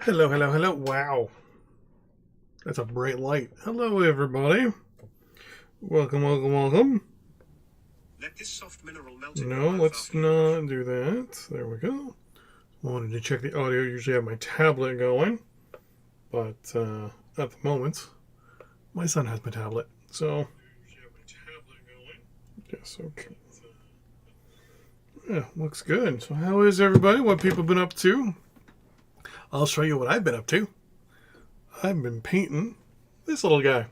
Hello, hello, hello. Wow. That's a bright light. Hello, everybody. Welcome, welcome, welcome. Let this soft mineral melt in No, your mouth let's after you brush. not do that. There we go. Wanted to check the audio. Usually have my tablet going. But at the moment, my son has my tablet. So, yes, okay. Yeah, looks good. So how is everybody? What people been up to? I'll show you what I've been up to. I've been painting this little guy.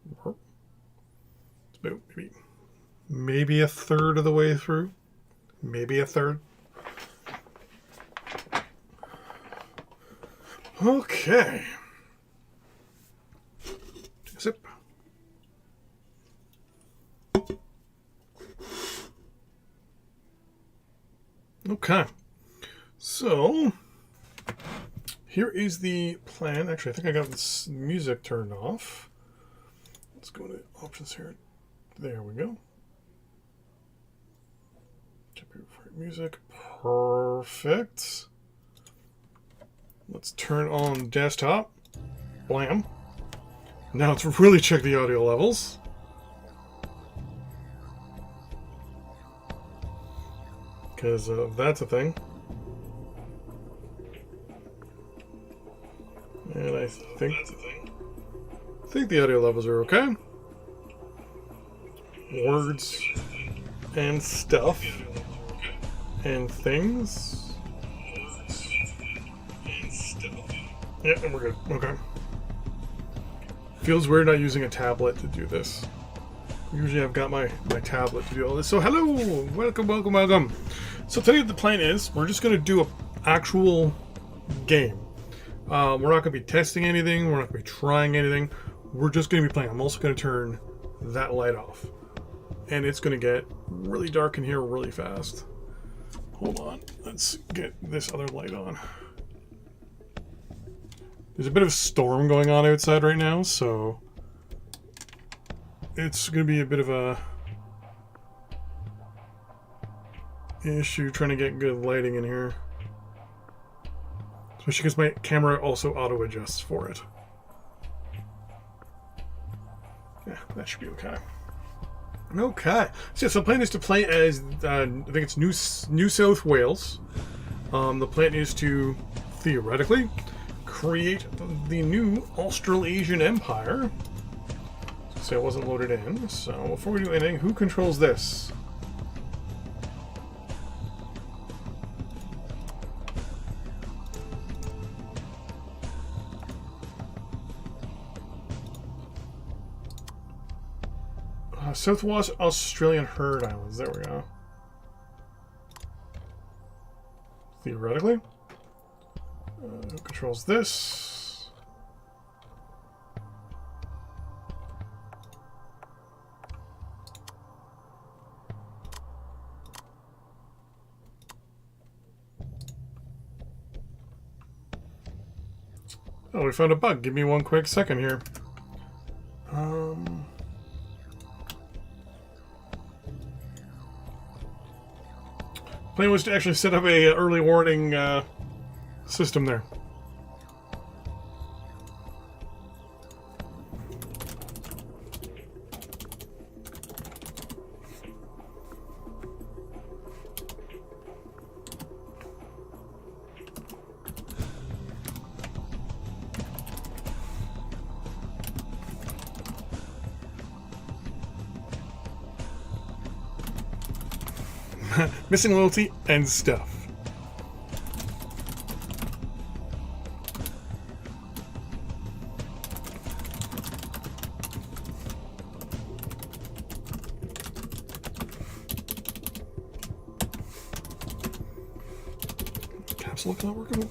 It's about maybe a third of the way through. Maybe a third. Okay. Zip. Okay. So, here is the plan. Actually, I think I got this music turned off. Let's go to options here. There we go. Music. Perfect. Let's turn on desktop. Blam. Now let's really check the audio levels. Because that's a thing. And I think the audio levels are okay. Words and stuff and things. Yeah, and we're good. Okay. Feels weird not using a tablet to do this. Usually I've got my tablet to do all this. So hello, welcome, welcome, welcome. So today the plan is we're just going to do an actual game. We're not going to be testing anything. We're not going to be trying anything. We're just going to be playing. I'm also going to turn that light off. And it's going to get really dark in here really fast. Hold on. Let's get this other light on. There's a bit of a storm going on outside right now, so it's going to be a bit of a issue trying to get good lighting in here. Especially because my camera also auto-adjusts for it. Yeah, that should be okay. Okay. So the plan is to play as, I think it's New South Wales. The plan is to, theoretically, create the new Australasian Empire. So it wasn't loaded in. So before we do anything, who controls this? Southwest Australian Herd Islands. There we go. Theoretically. Who controls this? Oh, we found a bug. Give me one quick second here. Plan was to actually set up a early warning system there. Missing loyalty and stuff. Caps look not working.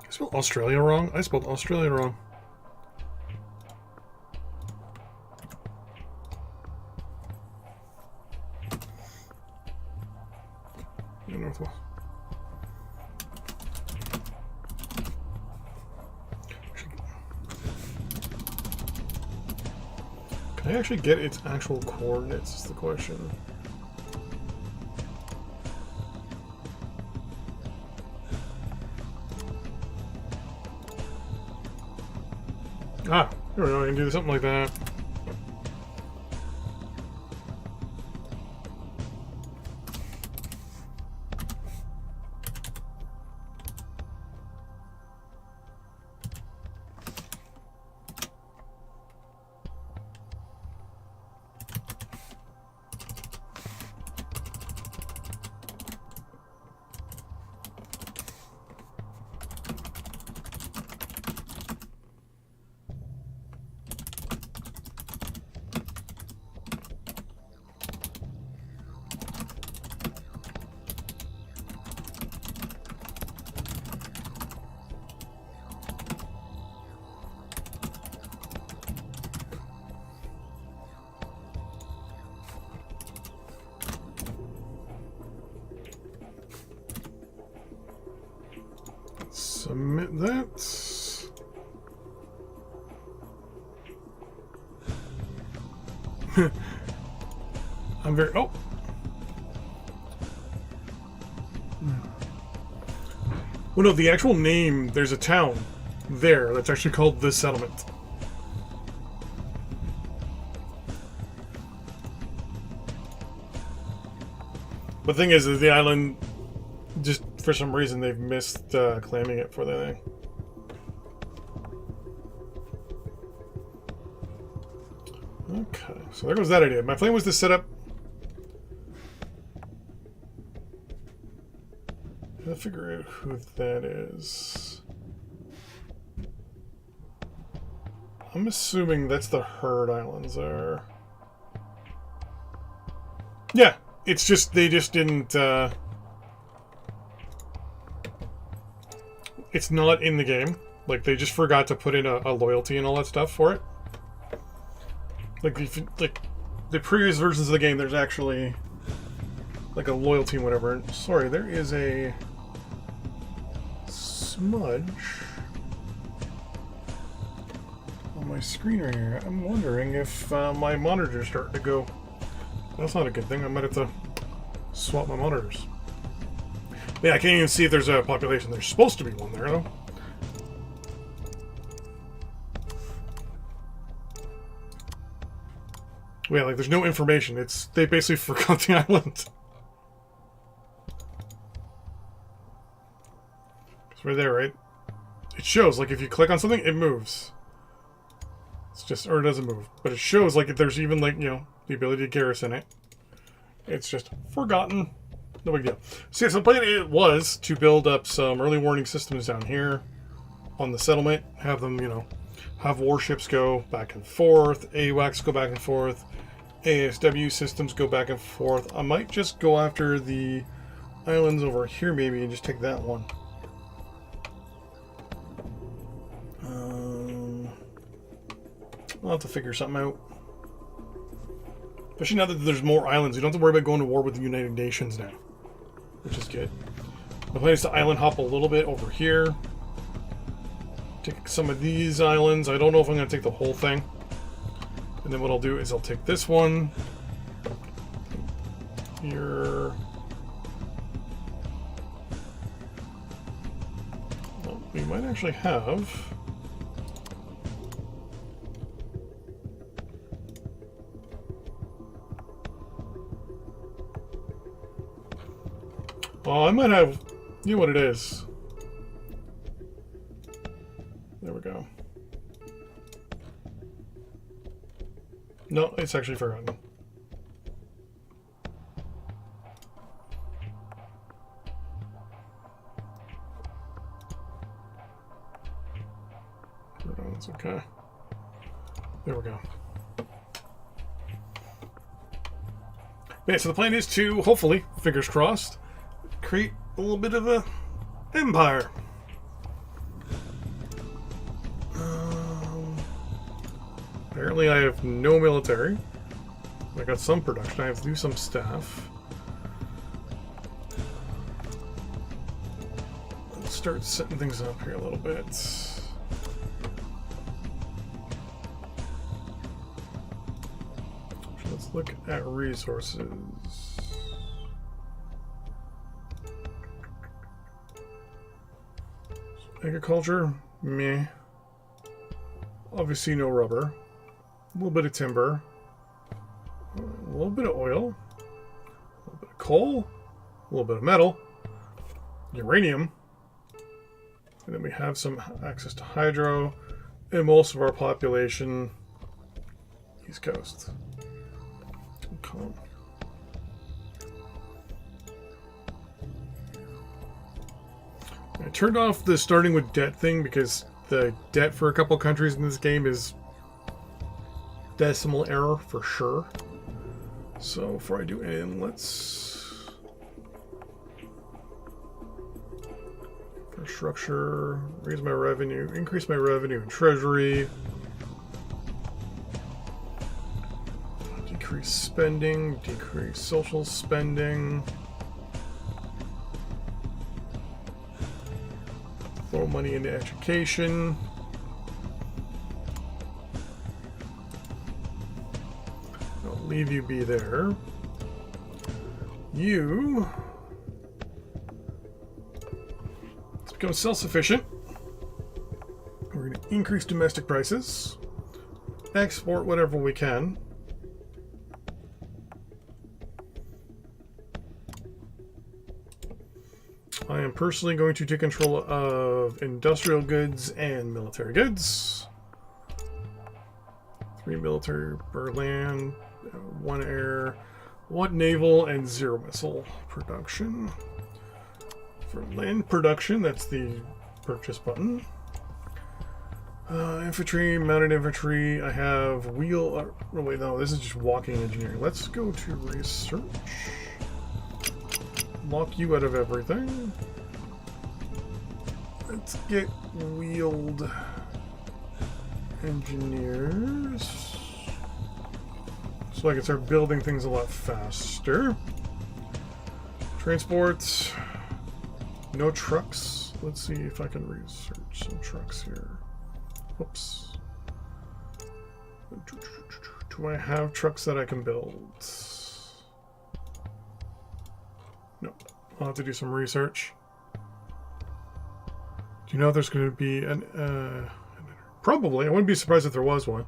I spelled Australia wrong? I spelled Australia wrong. northwest. Can I actually get its actual coordinates is the question. Ah, here we go, I can do something like that. Submit that. I'm very... Oh! Well, no, the actual name, there's a town there that's actually called The Settlement. The thing is that the island, just for some reason, they've missed claiming it for the thing. Okay, so there goes that idea. My plan was to set up... I'll figure out who that is. I'm assuming that's the Herd Islands there. Yeah, it's just, they just didn't... It's not in the game. Like, they just forgot to put in a loyalty and all that stuff for it. Like, if you, like, the previous versions of the game, there's actually, like, a loyalty and whatever. And, sorry, there is a smudge on my screen right here. I'm wondering if my monitor's starting to go. That's not a good thing. I might have to swap my monitors. Yeah, I can't even see if there's a population. There's supposed to be one there, though. Yeah, like, there's no information. It's... They basically forgot the island. It's right there, right? It shows, like, if you click on something, it moves. It's just... Or it doesn't move. But it shows, like, if there's even, like, you know, the ability to garrison it. It's just forgotten. No big deal. So yeah, so the plan it was to build up some early warning systems down here on the settlement. Have them, you know, have warships go back and forth. AWACS go back and forth. ASW systems go back and forth. I might just go after the islands over here maybe and just take that one. I'll have to figure something out. Especially now that there's more islands. You don't have to worry about going to war with the United Nations now. Which is good. The plan is to island hop a little bit over here. Take some of these islands. I don't know if I'm going to take the whole thing. And then what I'll do is I'll take this one. Here. Well, we might actually have... Oh, I might have... You know what it is. There we go. No, it's actually forgotten. That's okay. There we go. Yeah, so the plan is to, hopefully, fingers crossed, create a little bit of a empire. Apparently I have no military. I got some production. I have to do some staff. start setting things up here a little bit. Let's look at resources. Agriculture, meh. Obviously no rubber. A little bit of timber. A little bit of oil. A little bit of coal. A little bit of metal. Uranium. And then we have some access to hydro. And most of our population, East Coast. Okay. I turned off the starting with debt thing because the debt for a couple countries in this game is decimal error for sure. So before I do anything, let's infrastructure, raise my revenue, increase my revenue in treasury, decrease spending, decrease social spending. Throw money into education. I'll leave you be there. You let's become self-sufficient. We're going to increase domestic prices. Export whatever we can. I am personally going to take control of industrial goods and military goods. 3 military per land, 1 air, 1 naval, and 0 missile production. For land production, that's the purchase button. Infantry, mounted infantry, I have wheel... oh wait, no, this is just walking engineering. Let's go to research. Lock you out of everything. Let's get wheeled engineers so I can start building things a lot faster. Transports. No trucks. Let's see if I can research some trucks here. Oops. Do I have trucks that I can build? No, I'll have to do some research. Do you know if there's going to be an... probably. I wouldn't be surprised if there was one.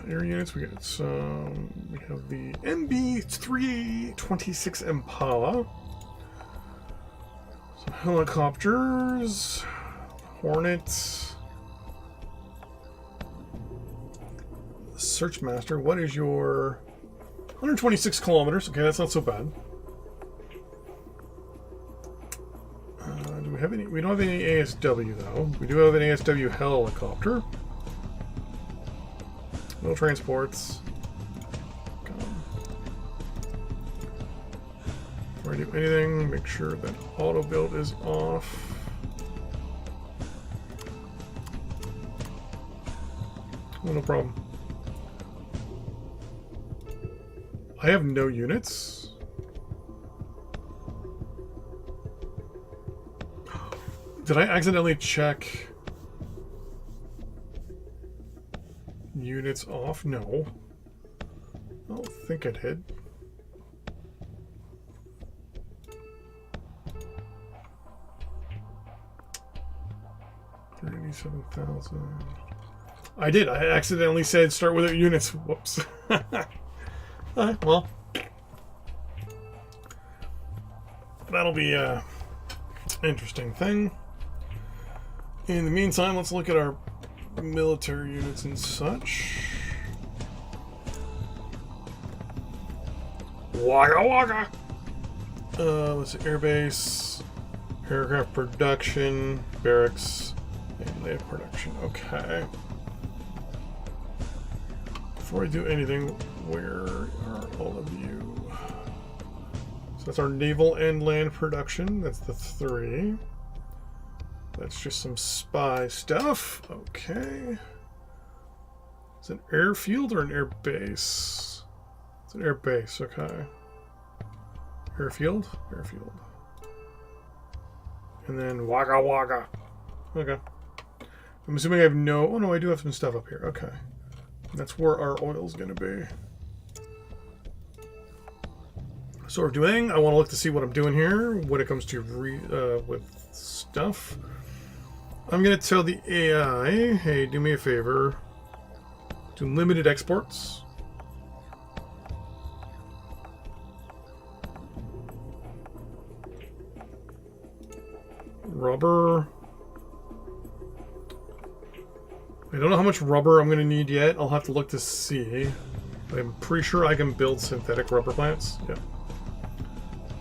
Air units, we got some... we have the MB-326 Impala. Some helicopters... Hornets. Searchmaster, what is your 126 kilometers? Okay, that's not so bad. Do we have any? We don't have any ASW though. We do have an ASW helicopter. No transports. Before I do anything, make sure that auto build is off. Oh, no problem. I have no units. Did I accidentally check units off? No. I don't think I did. $37,000. I did. I accidentally said start with units. Whoops. Alright, well. That'll be an interesting thing. In the meantime, let's look at our military units and such. Waka waka! Let's see, airbase, aircraft production, barracks, and land production. Okay. Before I do anything, where are all of you? So that's our naval and land production. That's the 3. That's just some spy stuff. Okay. Is it an airfield or an air base? It's an air base, okay. Airfield? Airfield. And then Wagga Wagga. Okay. I'm assuming I have no... Oh no, I do have some stuff up here. Okay. That's where our oil's going to be. So we're doing... I want to look to see what I'm doing here when it comes to with stuff. I'm going to tell the AI, hey, do me a favor. Do limited exports. Rubber. I don't know how much rubber I'm going to need yet. I'll have to look to see. But I'm pretty sure I can build synthetic rubber plants. Yeah.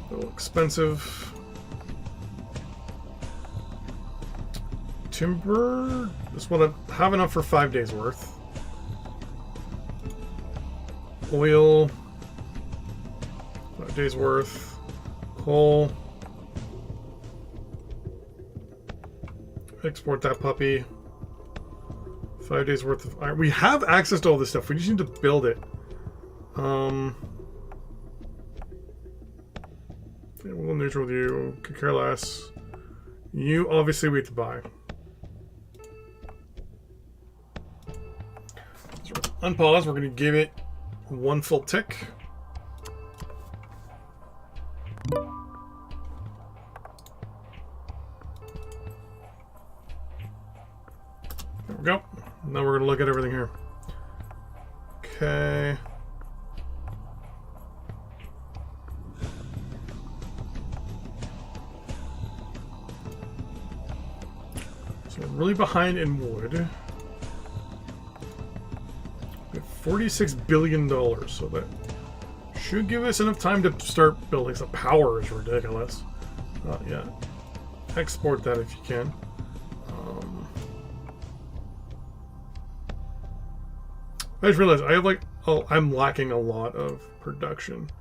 A little expensive. Timber. This one I have enough for 5 days worth. Oil. 5 days worth. Coal. Export that puppy. 5 days worth of iron. We have access to all this stuff. We just need to build it. Yeah, we'll neutral with you. Could care less. You obviously we have to buy. So unpause. We're going to give it 1 full tick. There we go. Now we're going to look at everything here. Okay. So we're really behind in wood. We have $46 billion, so that should give us enough time to start building. Some power is ridiculous. Yeah. Export that if you can. I just realized I have like, oh, I'm lacking a lot of production.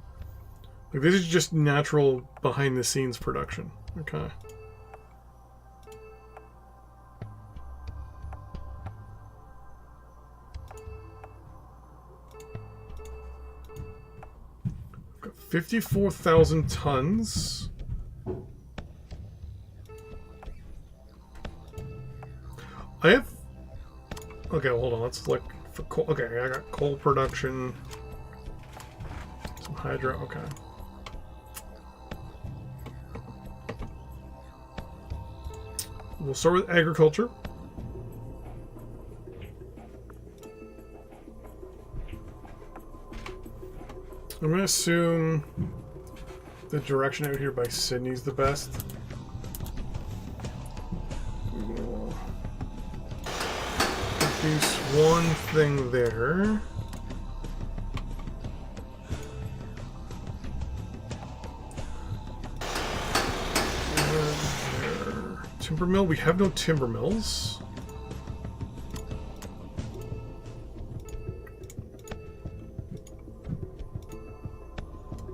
Like this is just natural behind the scenes production. Okay. I've got 54,000 tons. I have. Okay, well, hold on. Let's look. For coal. Okay, I got coal production, some hydro. Okay. We'll start with agriculture. I'm going to assume the direction out here by Sydney's the best. Introduce one thing there. Timber mill? We have no timber mills.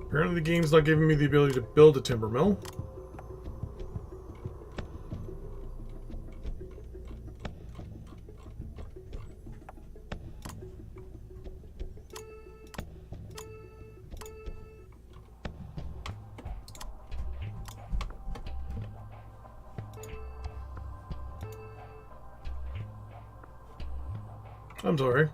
Apparently the game's not giving me the ability to build a timber mill. I'm sorry.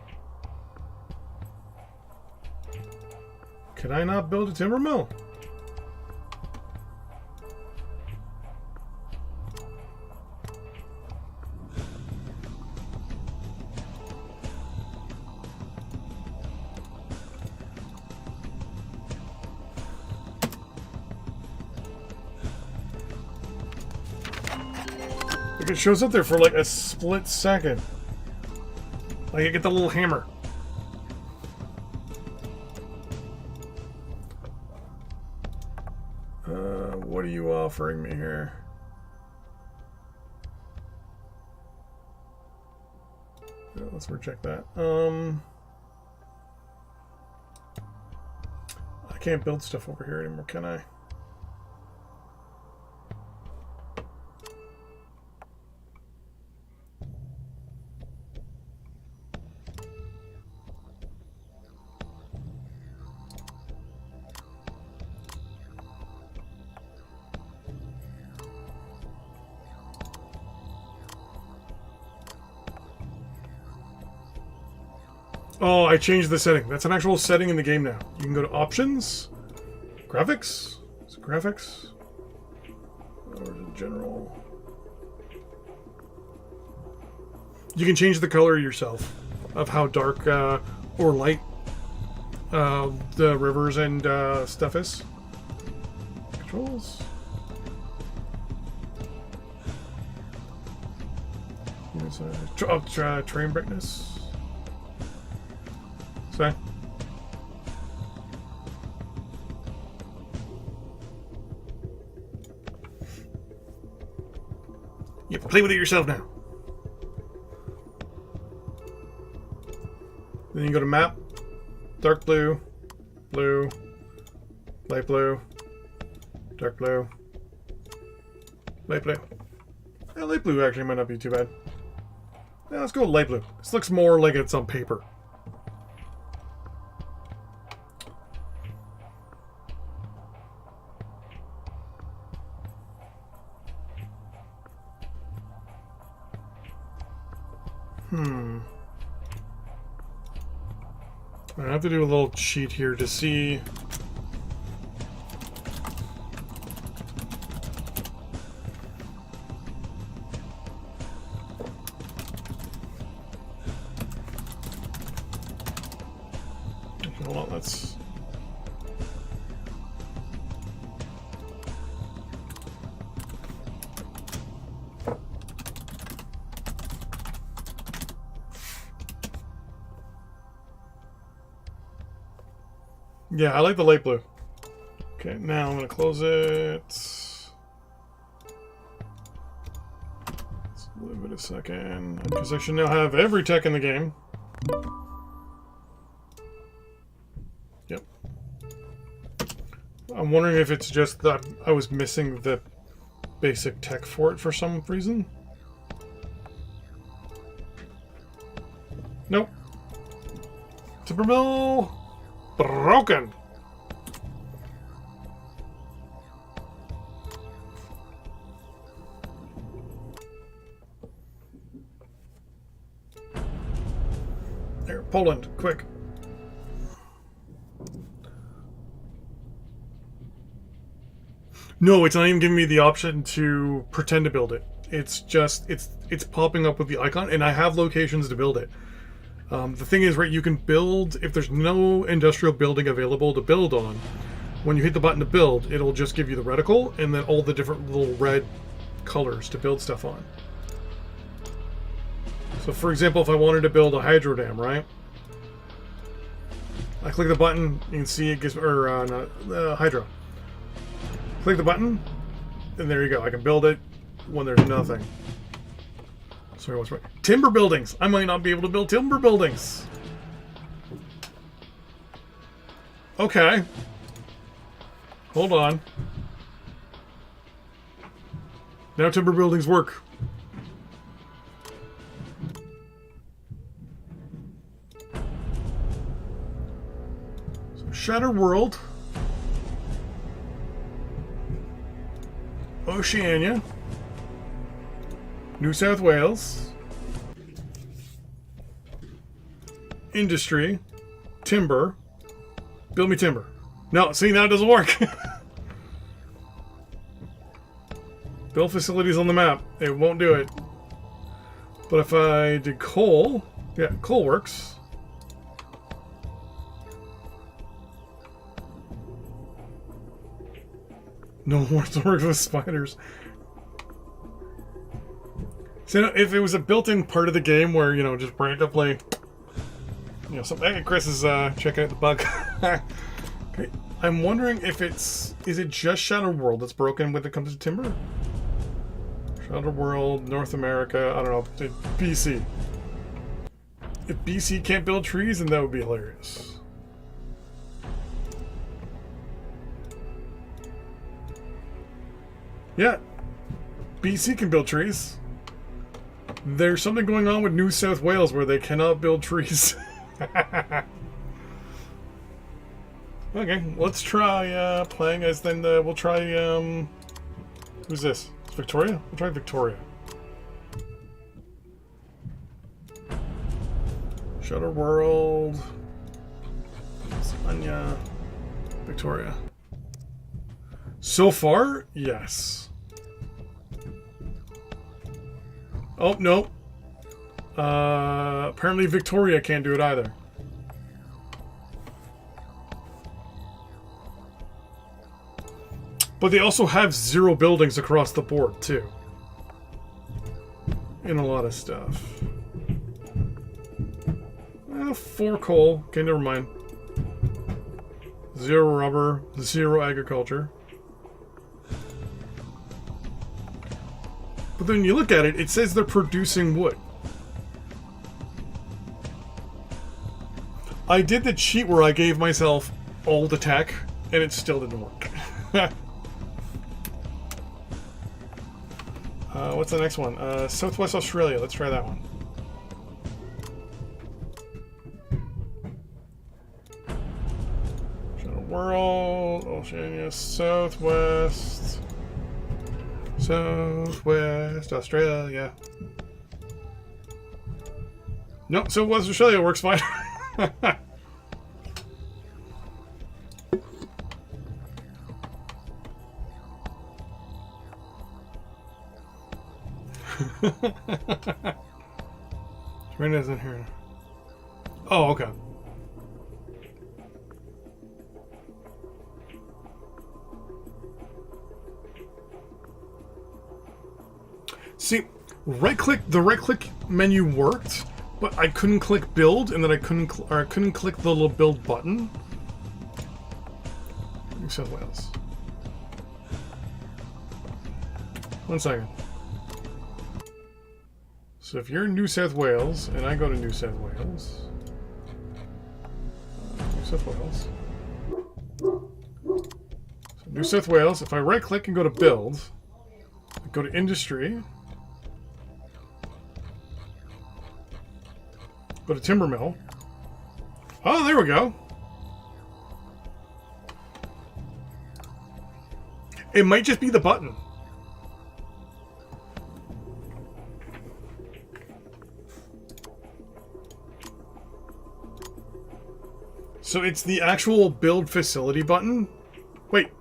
Can I not build a timber mill? Like it shows up there for like a split second. Like I get the little hammer. What are you offering me here? Yeah, let's reject that. I can't build stuff over here anymore, can I? Oh, I changed the setting. That's an actual setting in the game now. You can go to options, graphics. Is it graphics? Or is it general? You can change the color yourself of how dark or light the rivers and stuff is. Controls. Here's train brightness. Sorry. You have to play with it yourself now. Then you go to map, dark blue, blue, light blue, dark blue, light blue. Yeah, light blue actually might not be too bad. Yeah, let's go with light blue. This looks more like it's on paper. I have to do a little cheat here to see. Hold on, let's. Yeah, I like the light blue. Okay, now I'm going to close it. Let's leave it a second. Because I should now have every tech in the game. Yep. I'm wondering if it's just that I was missing the basic tech for it for some reason. Nope. Timbermill broken. There, Poland, quick. No, it's not even giving me the option to pretend to build it. It's just it's popping up with the icon, and I have locations to build it. The thing is, right, you can build, if there's no industrial building available to build on, when you hit the button to build, it'll just give you the reticle and then all the different little red colors to build stuff on. So for example, if I wanted to build a hydro dam, right? I click the button, you can see it gives, or hydro. Click the button, and there you go. I can build it when there's nothing. Sorry, what's right? Timber buildings! I might not be able to build timber buildings! Okay. Hold on. Now timber buildings work. So, Shattered World. Oceania. New South Wales, industry, timber, build me timber. No, see, now it doesn't work. Build facilities on the map. It won't do it. But if I did coal, yeah, coal works. No more to work with spiders. So if it was a built-in part of the game where, you know, just randomly, you know, something. Hey, Chris is checking out the bug. Okay, I'm wondering if is it just Shattered World that's broken when it comes to timber? Shattered World, North America, I don't know, BC. If BC can't build trees, then that would be hilarious. Yeah, BC can build trees. There's something going on with New South Wales where they cannot build trees. Okay, let's try playing as then we'll try who's this? It's Victoria? We'll try Victoria. Shutter World. Anya. Victoria. So far, yes. Oh, no. Apparently Victoria can't do it either. But they also have 0 buildings across the board, too. In a lot of stuff. 4 coal. Okay, never mind. 0 rubber. 0 agriculture. But then you look at it, it says they're producing wood. I did the cheat where I gave myself all the tech, and it still didn't work. What's the next one? Southwest Australia. Let's try that one. Shadow World, Oceania, Southwest Australia. No, Southwest Australia works fine. Serena's in here. Oh, okay. See, the right click menu worked, but I couldn't click build, and then I couldn't click the little build button. New South Wales. 1 second. So if you're in New South Wales, and I go to New South Wales, So New South Wales, if I right click and go to build, go to industry, go to timber mill. Oh, there we go. It might just be the button. So it's the actual build facility button. Wait.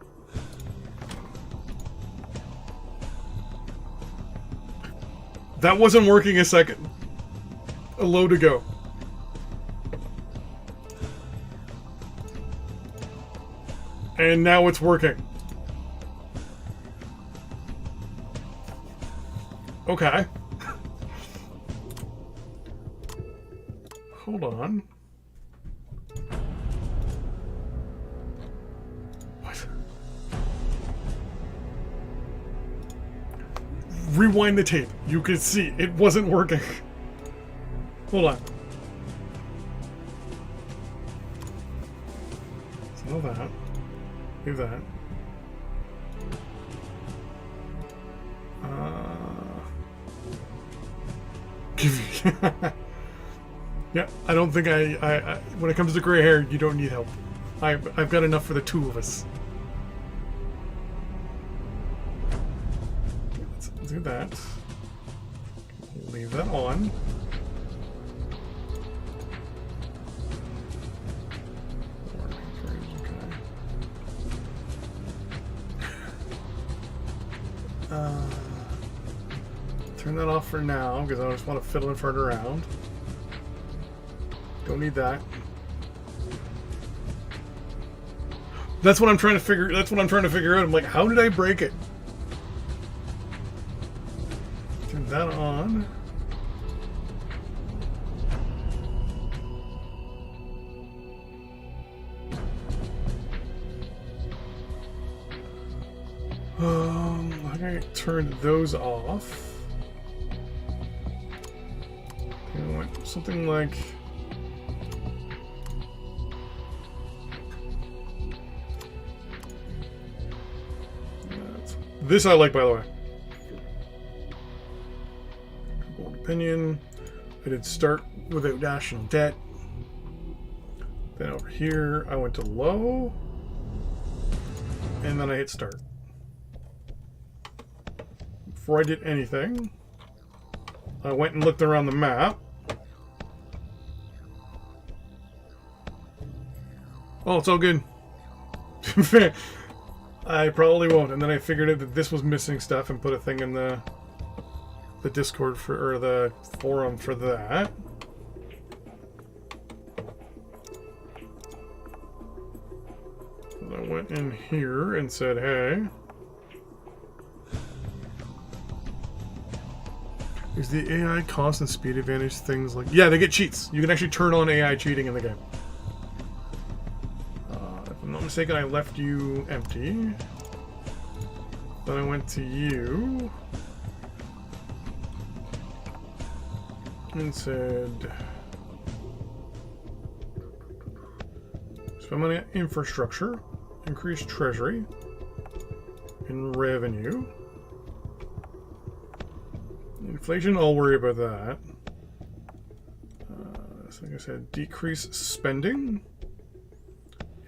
That wasn't working a second. A load ago. And now it's working. Okay. Hold on. What? Rewind the tape. You can see it wasn't working. Hold on. Sell that. Do that. Yeah, I don't think I when it comes to gray hair, you don't need help. I've got enough for the two of us. Let's do that. Leave that on. Turn that off for now, because I just want to fiddle and fart around. Don't need that. That's what I'm trying to figure. That's what I'm trying to figure out. I'm like, how did I break it? Turn that on. I'm gonna turn those off. Something like this I like, by the way. Bold opinion. I did start without national debt. Then over here I went to low. And then I hit start. Before I did anything, I went and looked around the map. Oh, it's all good. I probably won't. And then I figured out that this was missing stuff and put a thing in the Discord for, or the forum for that. I went in here and said, hey, is the AI cost and speed advantage things like... Yeah, they get cheats. You can actually turn on AI cheating in the game. If I'm not mistaken, I left you empty. Then I went to you and said, spend money on infrastructure, increase treasury and revenue. Inflation, I'll worry about that. So like I said, decrease spending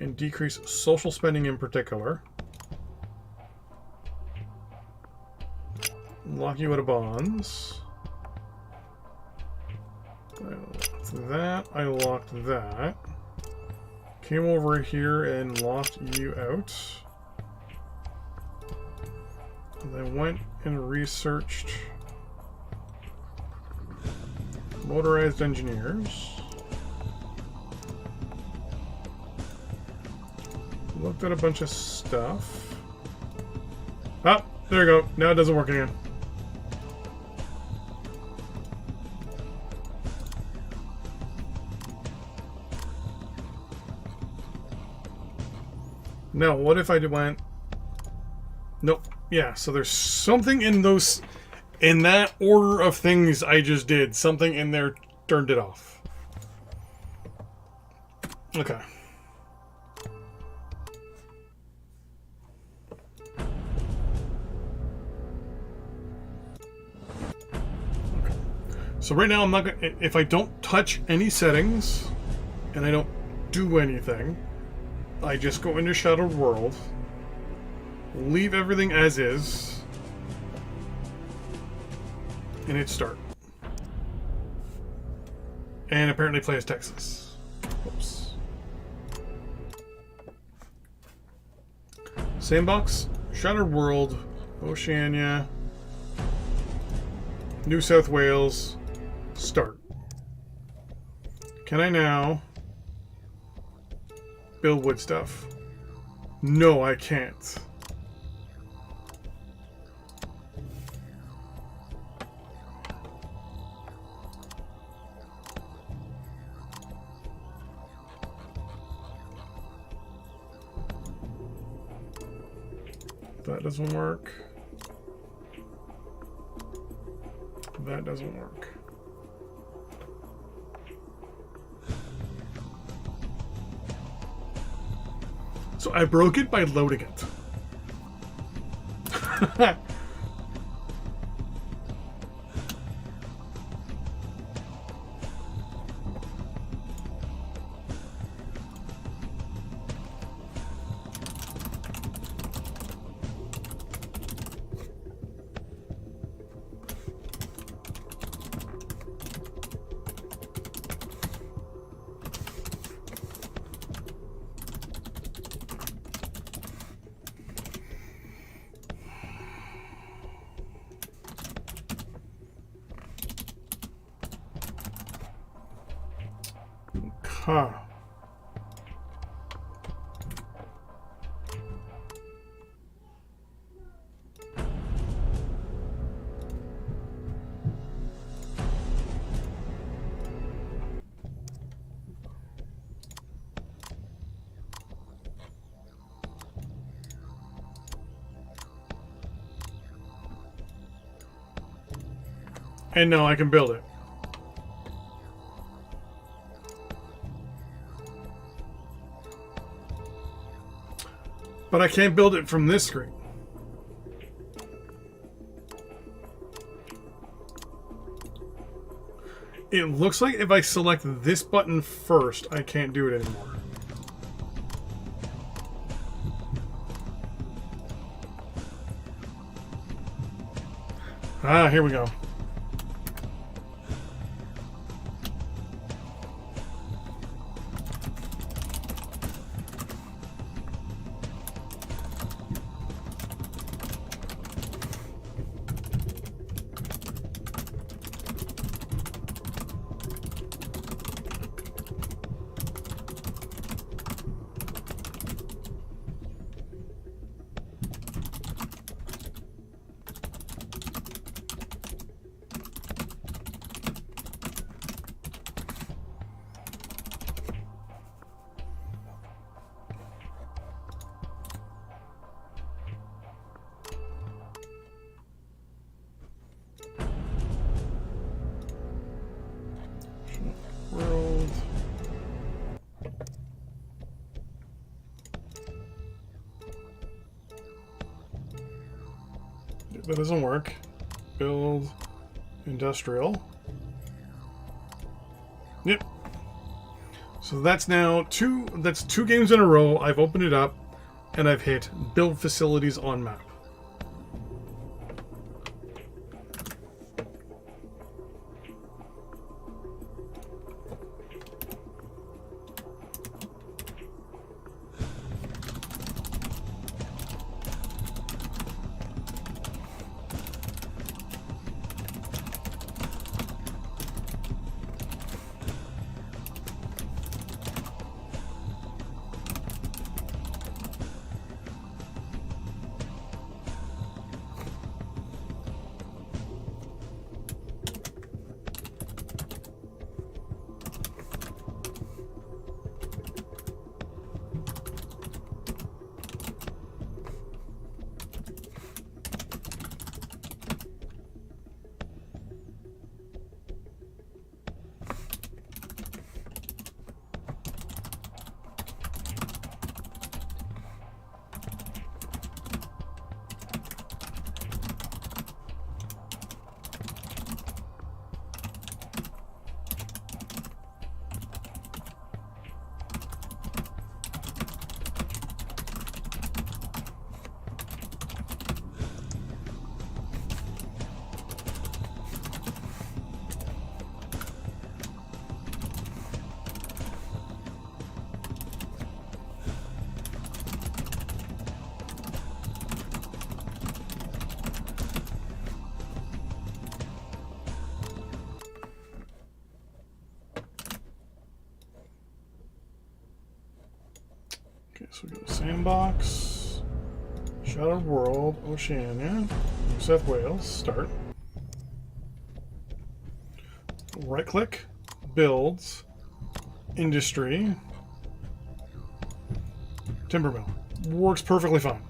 and decrease social spending in particular. Lock you out of bonds. I locked that. I locked that. Came over here and locked you out. And I went and researched motorized engineers. Looked at a bunch of stuff. Ah, there you go. Now it doesn't work again. Now, what if I went... Nope. Yeah, so there's something in those... In that order of things I just did, something in there turned it off. Okay. So right now I'm not gonna... If I don't touch any settings, and I don't do anything, I just go into Shattered World, leave everything as is, and hit start. And apparently play as Texas. Oops. Sandbox, Shattered World, Oceania, New South Wales, start. Can I now build wood stuff? No, I can't. That doesn't work. That doesn't work. So I broke it by loading it. Huh. And now I can build it. But I can't build it from this screen. It looks like if I select this button first, I can't do it anymore. Ah, here we go. that doesn't work. Build industrial. Yep. So that's now that's two games in a row. I've opened it up and I've hit build facilities on map. Okay, so we got Sandbox, Shadow World, Oceania, New South Wales, start. Right click, builds, industry, timber mill. Works perfectly fine.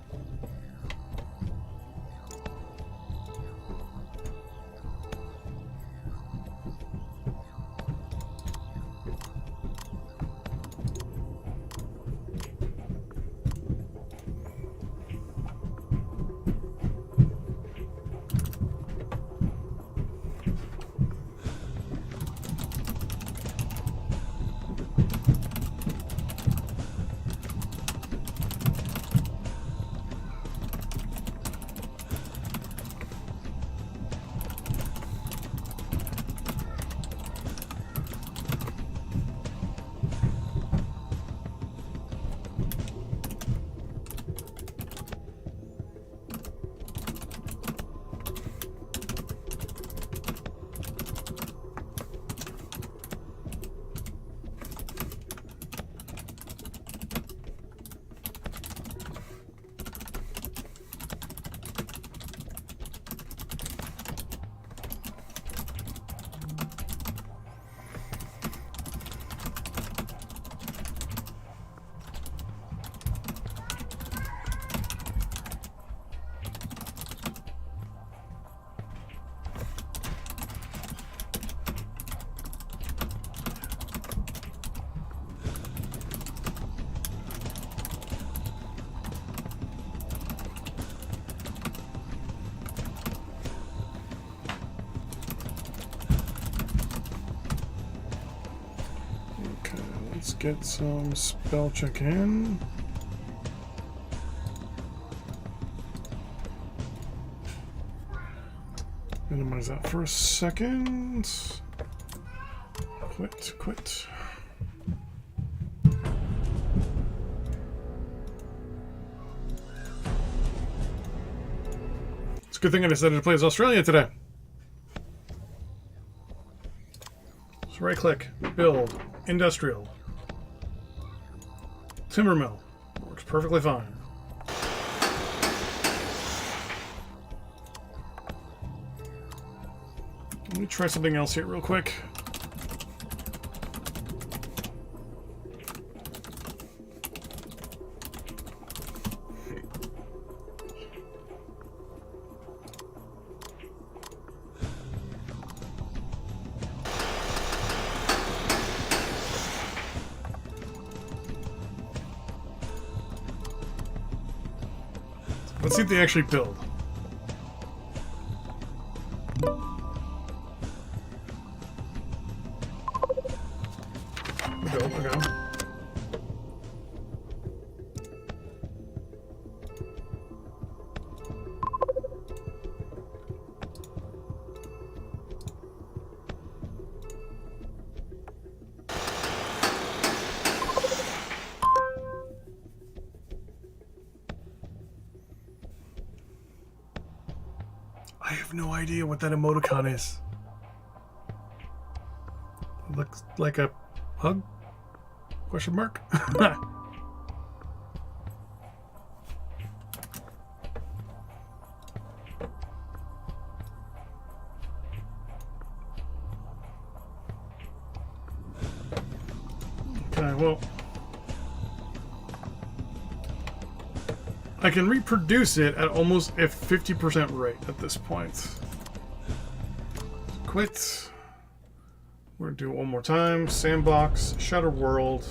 Let's get some spell check in. Minimize that for a second. Quit. It's a good thing I decided to play as Australia today. So right click, build, industrial. Timber mill. Works perfectly fine. Let me try something else here real quick. Let's see if they actually build. build. Okay. I have no idea what that emoticon is. Looks like a hug? Question mark? Okay, well, I can reproduce it at almost a 50% rate at this point. Quit. We're gonna do it one more time. Sandbox, Shadow World.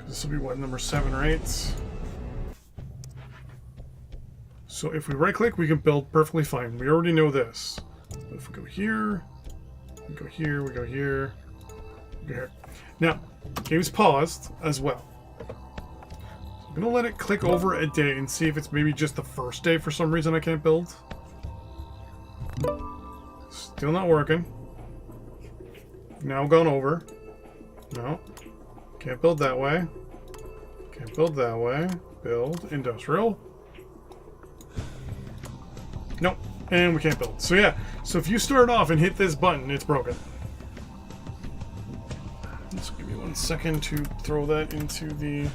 This will be what, number 7 or 8. So if we right click, we can build perfectly fine. We already know this. But if we go here, we go here, we go here, we go here. Now, game's paused as well. I'm gonna let it click over a day and see if it's maybe just the first day for some reason I can't build. Still not working. Now gone over. No. Can't build that way. Can't build that way. Build industrial. Nope. And we can't build. So yeah. So if you start off and hit this button, it's broken. Just give me 1 second to throw that into the...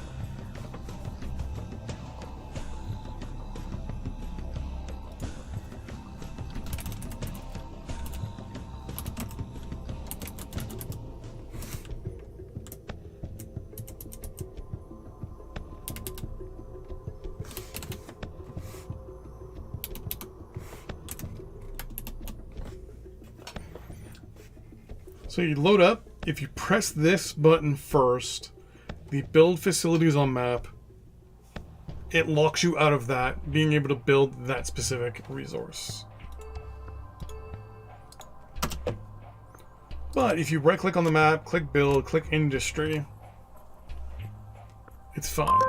So you load up, if you press this button first, the build facilities on map, it locks you out of that, being able to build that specific resource. But if you right click on the map, click build, click industry, it's fine.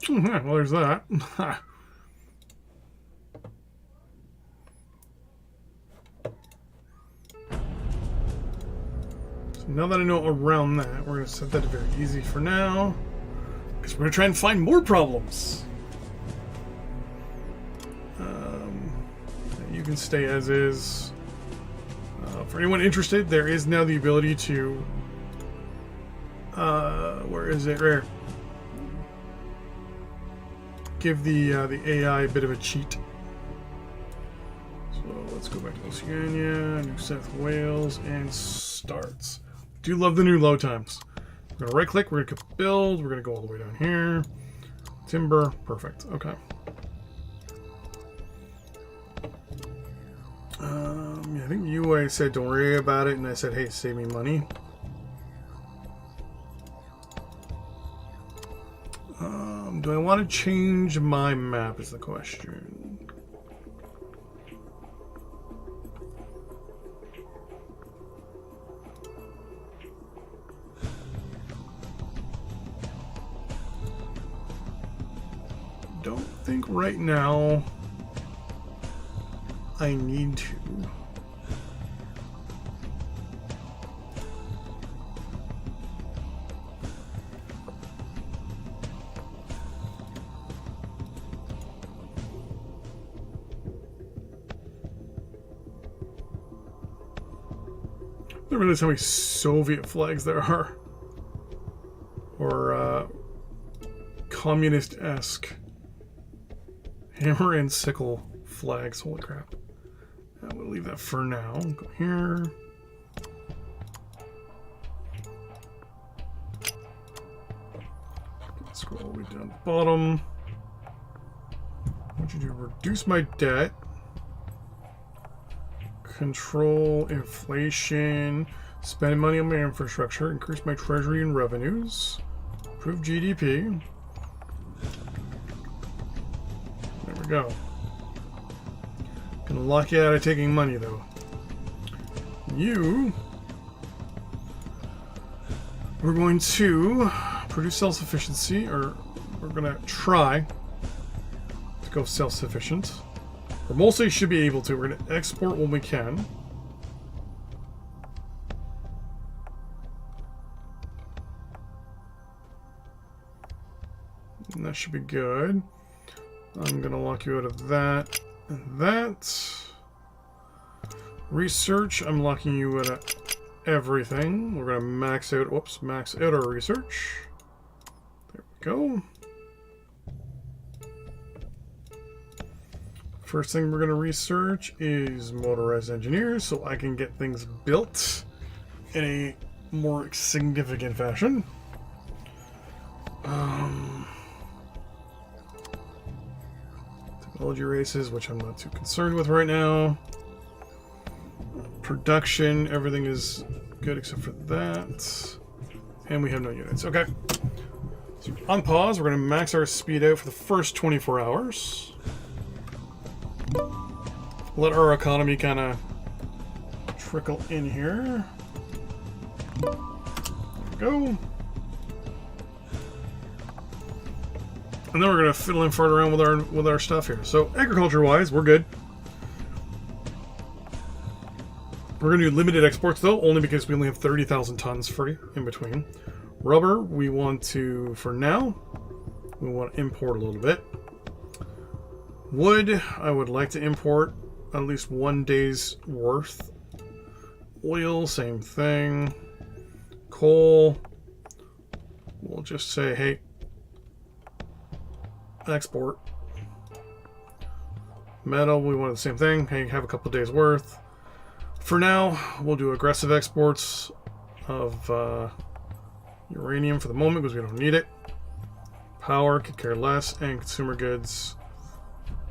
Well, there's that. So now that I know around that, we're going to set that to very easy for now. Because we're going to try and find more problems. You can stay as is. For anyone interested, there is now the ability to... where is it? Rare. Give the AI a bit of a cheat. So let's go back to Oceania, New South Wales, and starts. Do love the new load times. We're gonna right click, we're gonna build, we're gonna go all the way down here. Timber, perfect. Okay. Yeah, I think UI said don't worry about it, and I said, hey, save me money. Do I want to change my map is the question. Don't think right now I need to. I don't realize how many Soviet flags there are. Or communist-esque hammer and sickle flags. Holy crap. We'll leave that for now. Go here. Scroll all the way down the bottom. What you do? Reduce my debt. Control inflation. Spend money on my infrastructure. Increase my treasury and revenues. Improve GDP. There we go. Gonna lock you out of taking money though. You. We're going to produce self-sufficiency, or we're gonna try to go self-sufficient. We mostly should be able to. We're gonna export when we can. And that should be good. I'm gonna lock you out of that and that. Research, I'm locking you out of everything. We're gonna max out, whoops, max out our research. There we go. First thing we're gonna research is motorized engineers, so I can get things built in a more significant fashion. Technology races, which I'm not too concerned with right now. Production, everything is good except for that. And we have no units. Okay. So on pause, we're going to max our speed out for the first 24 hours. Let our economy kind of trickle in here. There we go. And then we're gonna fiddle and fart around with our stuff here. So agriculture-wise, we're good. We're gonna do limited exports though, only because we only have 30,000 tons free in between. Rubber, we want to, for now, we want to import a little bit. Wood, I would like to import at least 1 day's worth. Oil, same thing. Coal, we'll just say, hey, export. Metal, we want the same thing. Hey, have a couple days worth. For now, we'll do aggressive exports of uranium for the moment because we don't need it. Power, could care less, and consumer goods.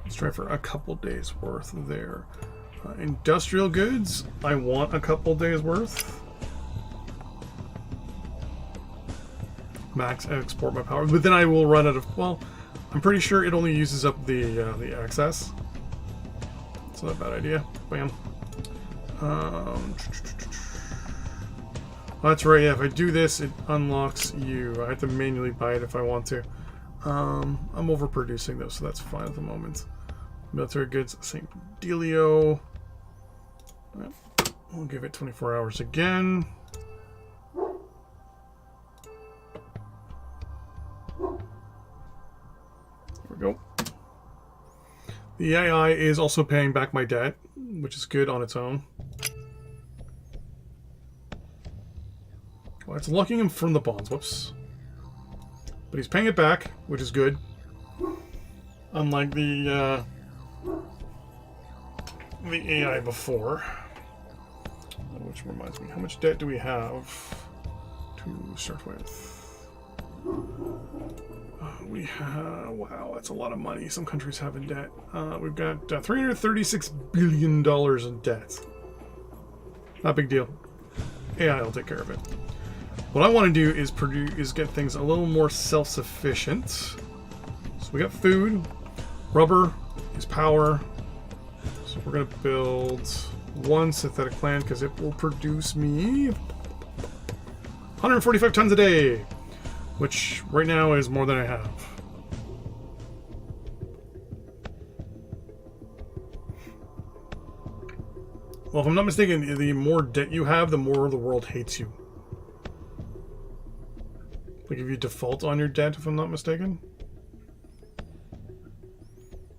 Let's try for a couple days worth there. Industrial goods, I want a couple days worth. Max export my power, but then I will run out of, well, I'm pretty sure it only uses up the excess. It's not a bad idea. Bam. That's right, yeah, if I do this, it unlocks you. I have to manually buy it if I want to. I'm overproducing though, so that's fine at the moment. Military goods, same dealio. We'll give it 24 hours again. Go. The AI is also paying back my debt, which is good on its own. Well, it's locking him from the bonds. Whoops. But he's paying it back, which is good. Unlike the AI before. Which reminds me, how much debt do we have to start with? We have, wow, that's a lot of money some countries have in debt. We've got $336 billion in debt. Not a big deal. AI will take care of it. What I want to do is get things a little more self-sufficient. So we got food, rubber is power. So we're going to build one synthetic plant because it will produce me 145 tons a day. Which right now is more than I have. Well, if I'm not mistaken, the more debt you have, the more the world hates you. Like if you default on your debt, if I'm not mistaken.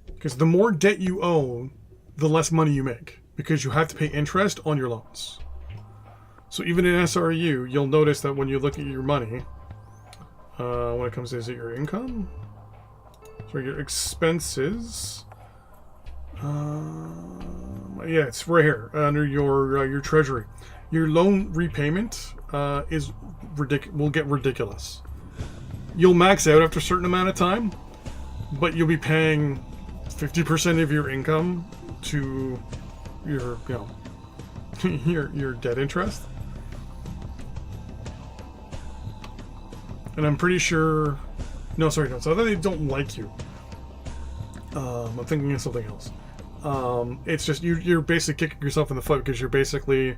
Because the more debt you owe, the less money you make. Because you have to pay interest on your loans. So even in SRU, you'll notice that when you look at your money, when it comes to, is it your income? Sorry, your expenses. Yeah, it's right here under your treasury. Your loan repayment is will get ridiculous. You'll max out after a certain amount of time, but you'll be paying 50% of your income to your your debt interest. And I'm pretty sure. No, sorry, no. So that they don't like you. I'm thinking of something else. It's just you're basically kicking yourself in the foot because you're basically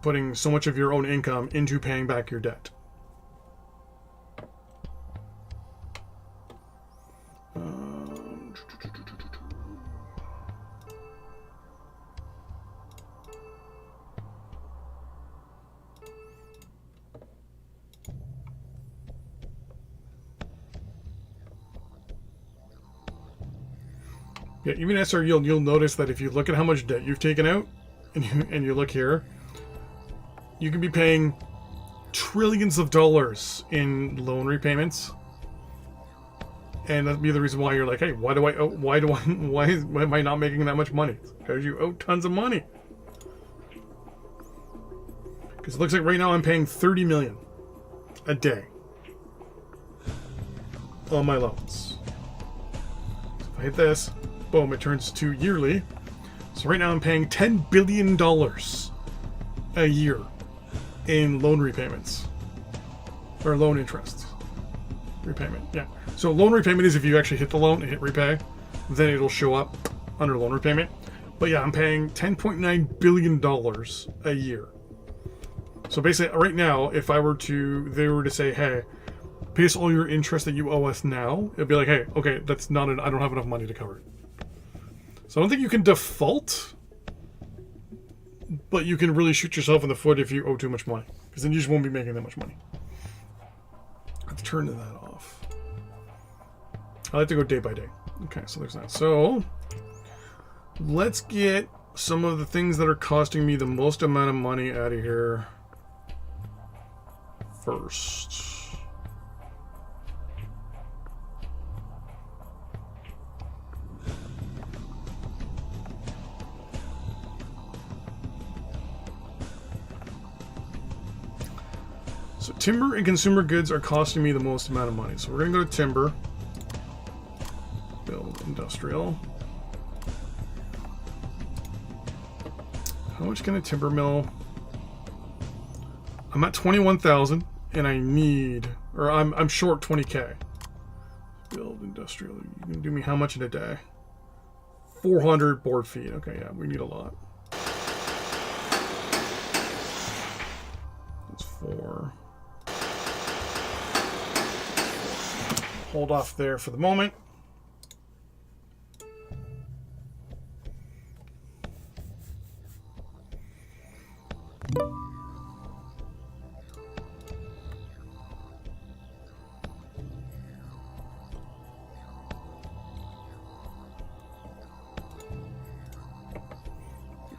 putting so much of your own income into paying back your debt. Yeah, even SR, you'll notice that if you look at how much debt you've taken out, and you look here, you can be paying trillions of dollars in loan repayments, and that'd be the reason why you're like, hey, why am I not making that much money? Because you owe tons of money. Because it looks like right now I'm paying $30 million a day on my loans. So if I hit this. Boom, it turns to yearly. So right now I'm paying $10 billion a year in loan repayments. Or loan interest. Repayment, yeah. So loan repayment is if you actually hit the loan and hit repay, then it'll show up under loan repayment. But yeah, I'm paying $10.9 billion a year. So basically, right now, if they were to say, hey, pay us all your interest that you owe us now, it'd be like, hey, okay, that's not I don't have enough money to cover it. So I don't think you can default, but you can really shoot yourself in the foot if you owe too much money, because then you just won't be making that much money. Let's turn that off. I like to go day by day. Okay, so there's that. So let's get some of the things that are costing me the most amount of money out of here first. So timber and consumer goods are costing me the most amount of money. So we're going to go to timber. Build industrial. How much can a timber mill? I'm at 21,000 and I need, or I'm short 20k. Build industrial. You can do me how much in a day? 400 board feet. Okay, yeah, we need a lot. That's 4. Hold off there for the moment.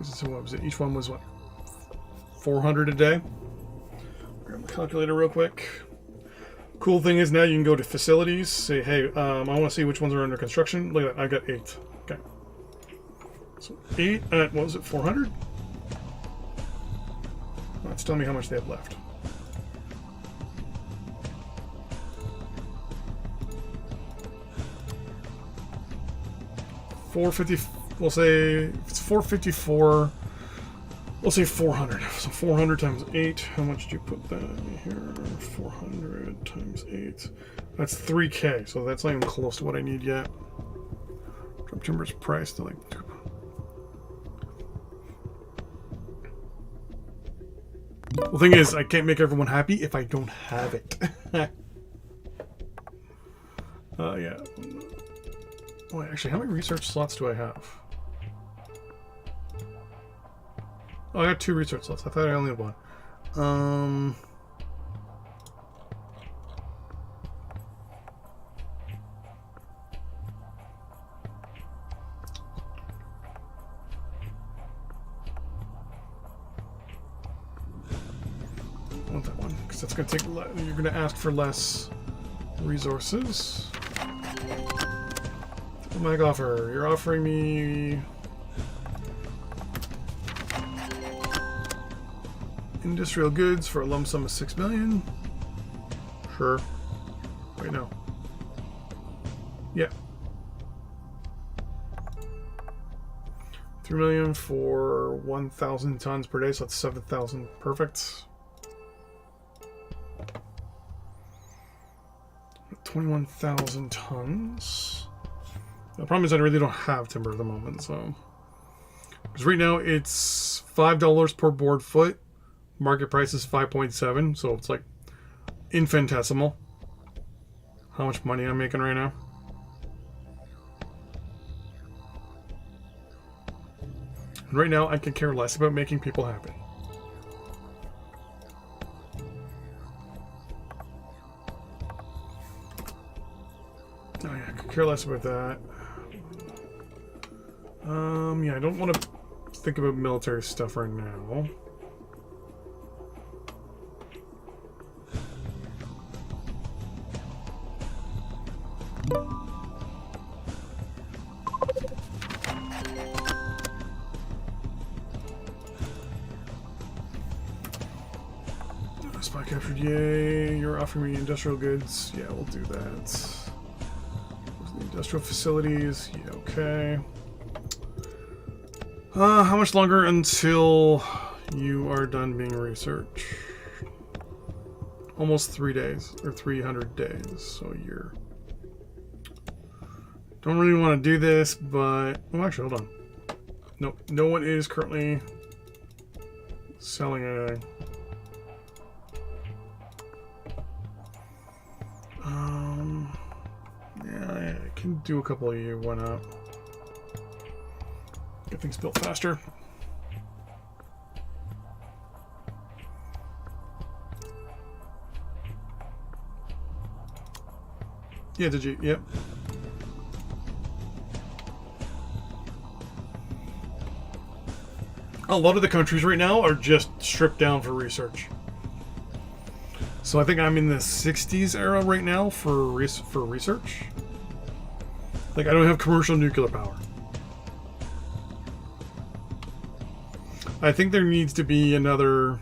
So what was it? Each one was what? 400 a day? Grab the calculator real quick. Cool thing is now you can go to facilities, say, hey, I want to see which ones are under construction. Look at that, I got 8. Okay. So 8 at, what was it, 400? Let's tell me how much they have left. $450, we'll say, if it's 454, we'll say 400. So 400 times 8, how much do you put that in here? 400 times 8. That's 3k, so that's not even close to what I need yet. Drop timber's price to like... The thing is, I can't make everyone happy if I don't have it. Yeah. Oh, actually, how many research slots do I have? Oh, I got 2 research slots. I thought I only had 1. I want that one because that's going to take. You're going to ask for less resources. Mag offer. You're offering me industrial goods for a lump sum of 6 million. Sure. Wait, no. Yeah. 3 million for 1,000 tons per day, so that's 7,000. Perfect. 21,000 tons. The problem is I really don't have timber at the moment, so. Because right now it's $5 per board foot. Market price is 5.7, so it's like infinitesimal. How much money I'm making right now. And right now I can care less about making people happy. Oh yeah, I could care less about that. Yeah, I don't want to think about military stuff right now. Spy captured, yay. You're offering me industrial goods. Yeah, we'll do that. The industrial facilities, yeah, okay. How much longer until you are done being researched? Almost 3 days, or 300 days, so a year. Don't really want to do this, but... Oh, actually, hold on. Nope, no one is currently selling anything. Yeah, I can do a couple of you, why not? Get things built faster. Yeah, did you? Yep. A lot of the countries right now are just stripped down for research. So I think I'm in the 60s era right now for research. Like, I don't have commercial nuclear power. I think there needs to be another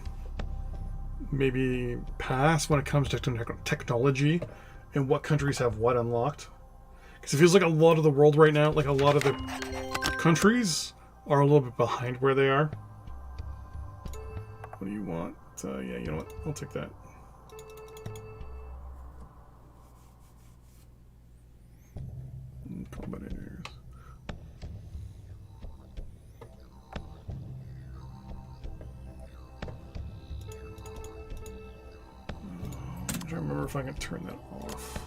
maybe pass when it comes to technology and what countries have what unlocked. Because it feels like a lot of the world right now, like a lot of the countries are a little bit behind where they are. What do you want? Yeah, you know what? I'll take that. Combat engineers. I'm trying to remember if I can turn that off.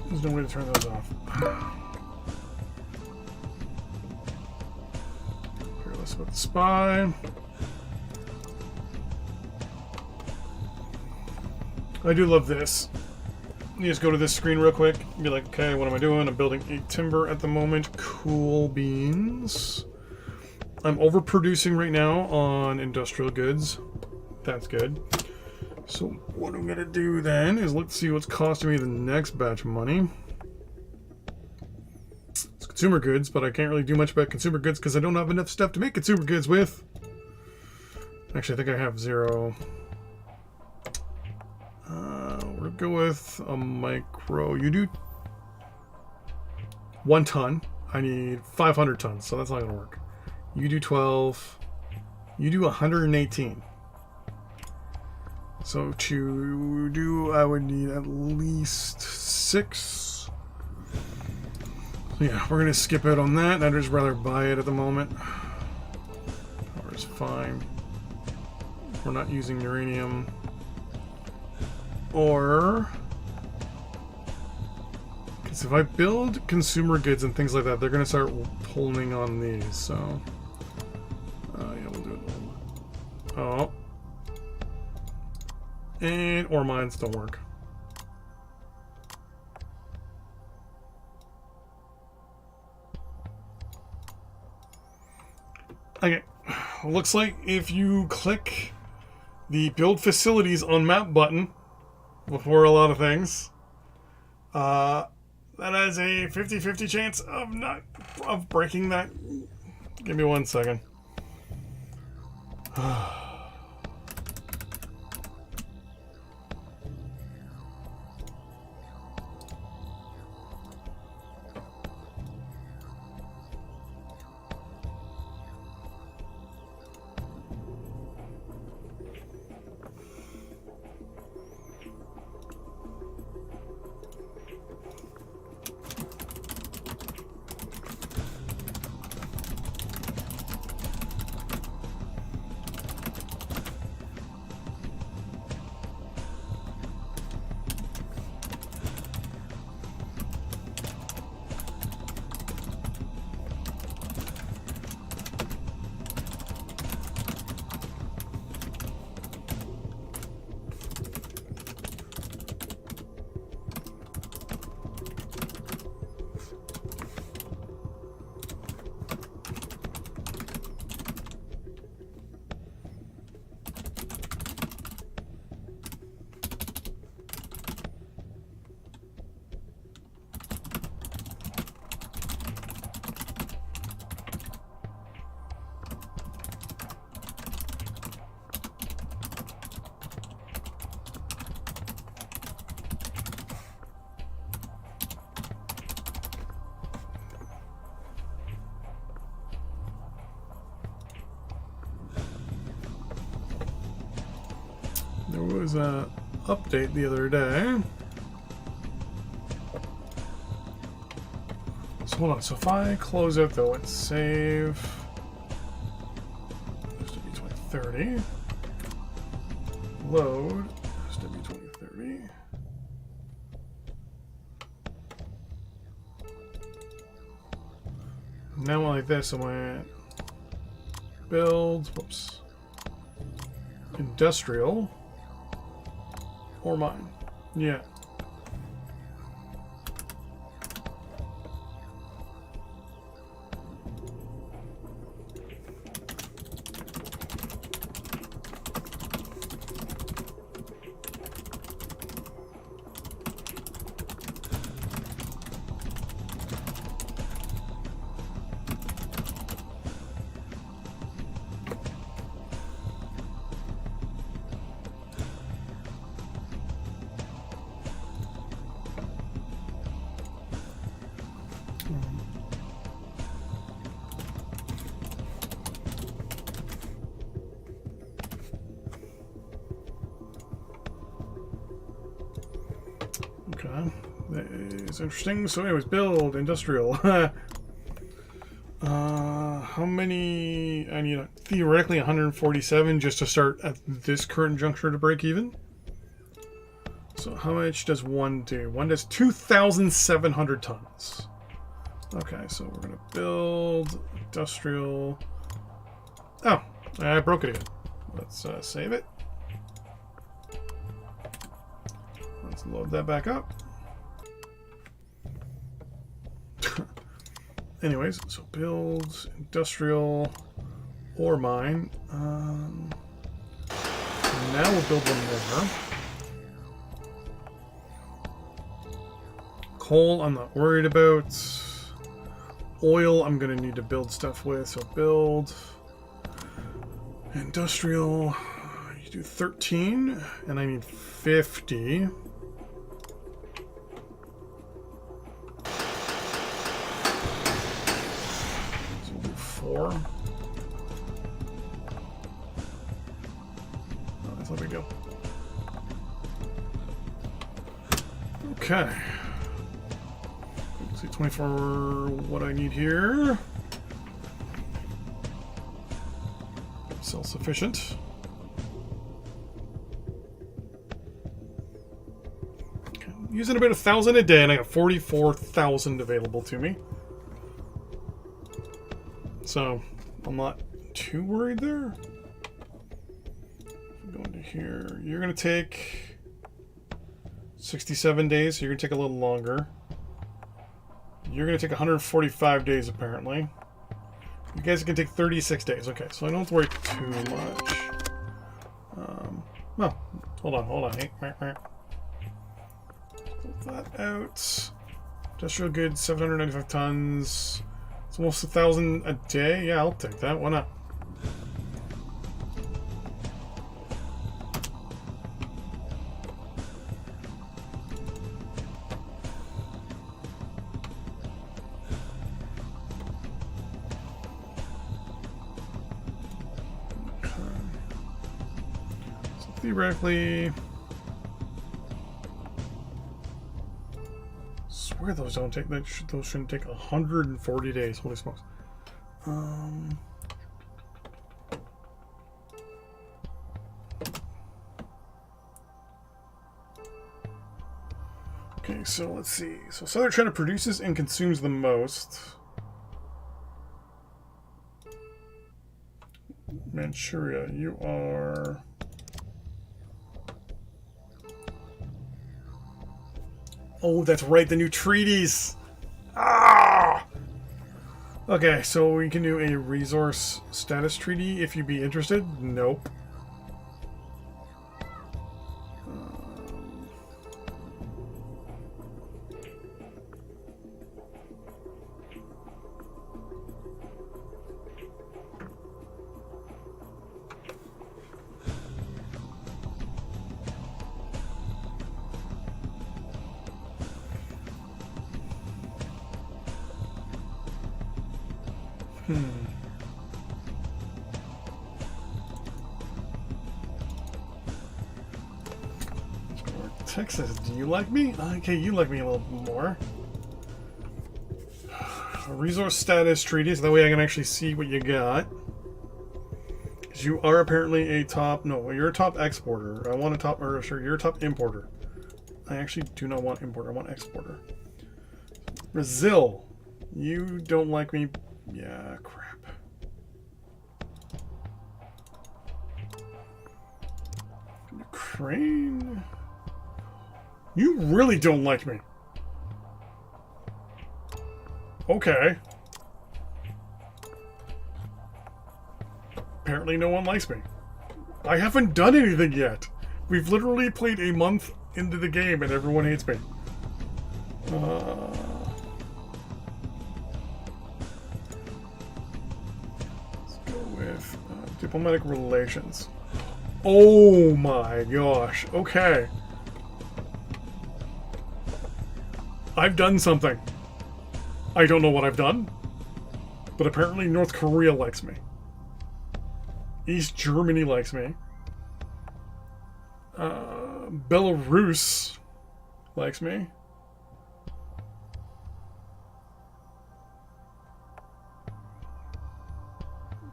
There's no way to turn those off. Careless about the spy. I do love this. You just go to this screen real quick and be like, okay, what am I doing? I'm building 8 timber at the moment. Cool beans. I'm overproducing right now on industrial goods. That's good. So what I'm gonna do then is let's see what's costing me the next batch of money. It's consumer goods, but I can't really do much about consumer goods because I don't have enough stuff to make consumer goods with. Actually, I think I have 0. We'll go with a micro. You do 1 ton. I need 500 tons, so that's not gonna work. You do 12. You do 118. So to do, I would need at least 6. Yeah, we're gonna skip out on that. I'd just rather buy it at the moment. Power is fine. We're not using uranium. Or... because if I build consumer goods and things like that, they're gonna start pulling on these, so... yeah, we'll do it. Oh. And ore mines don't work. Okay, looks like if you click the build facilities on map button before a lot of things, that has a 50-50 chance of breaking that. Give me 1 second. There was a update the other day. So hold on. So if I close out though and save, SW2030, load SW2030. Now like this, I'm going to build. Whoops. Industrial. Or mine. Yeah. Okay, that is interesting. So anyways, build industrial. How many? I need theoretically 147 just to start at this current juncture to break even. So how much does one do? One does 2,700 tons. Okay, so we're gonna build industrial. Oh, I broke it again. Let's save it. Let's load that back up. Anyways, so build industrial ore mine. Now we'll build one more. Coal, I'm not worried about. Oil, I'm gonna need to build stuff with. So build industrial. You do 13, and I need 50. Oh, that's how we go. see, 24, what I need here. Self-sufficient. Okay, I'm using about 1,000 a day, and I got 44,000 available to me. So, I'm not too worried there. Go into here. You're going to take 67 days, so you're going to take a little longer. You're going to take 145 days, apparently. You guys can take 36 days. Okay, so I don't have to worry too much. Well, hold on. Hey, pull that out. Industrial goods, 795 tons. It's almost 1,000 a day. Yeah, I'll take that. Why not? Theoretically, swear those don't take that. Those shouldn't take 140 days. Holy smokes! Okay, so let's see. So Southern China produces and consumes the most. Manchuria, you are. Oh, that's right, the new treaties. Ah! Okay, so we can do a resource status treaty if you'd be interested. Nope. Texas, do you like me? Okay, you like me a little more. A resource status treaty, so that way I can actually see what you got. Because you are apparently a top... No, you're a top exporter. I want a top... Or, sure, you're a top importer. I actually do not want importer. I want exporter. Brazil. You don't like me. Yeah, crap. Ukraine. You really don't like me. Okay. Apparently no one likes me. I haven't done anything yet. We've literally played a month into the game and everyone hates me. Let's go with diplomatic relations. Oh my gosh. Okay. I've done something. I don't know what I've done, but apparently North Korea likes me. East Germany likes me. Belarus likes me.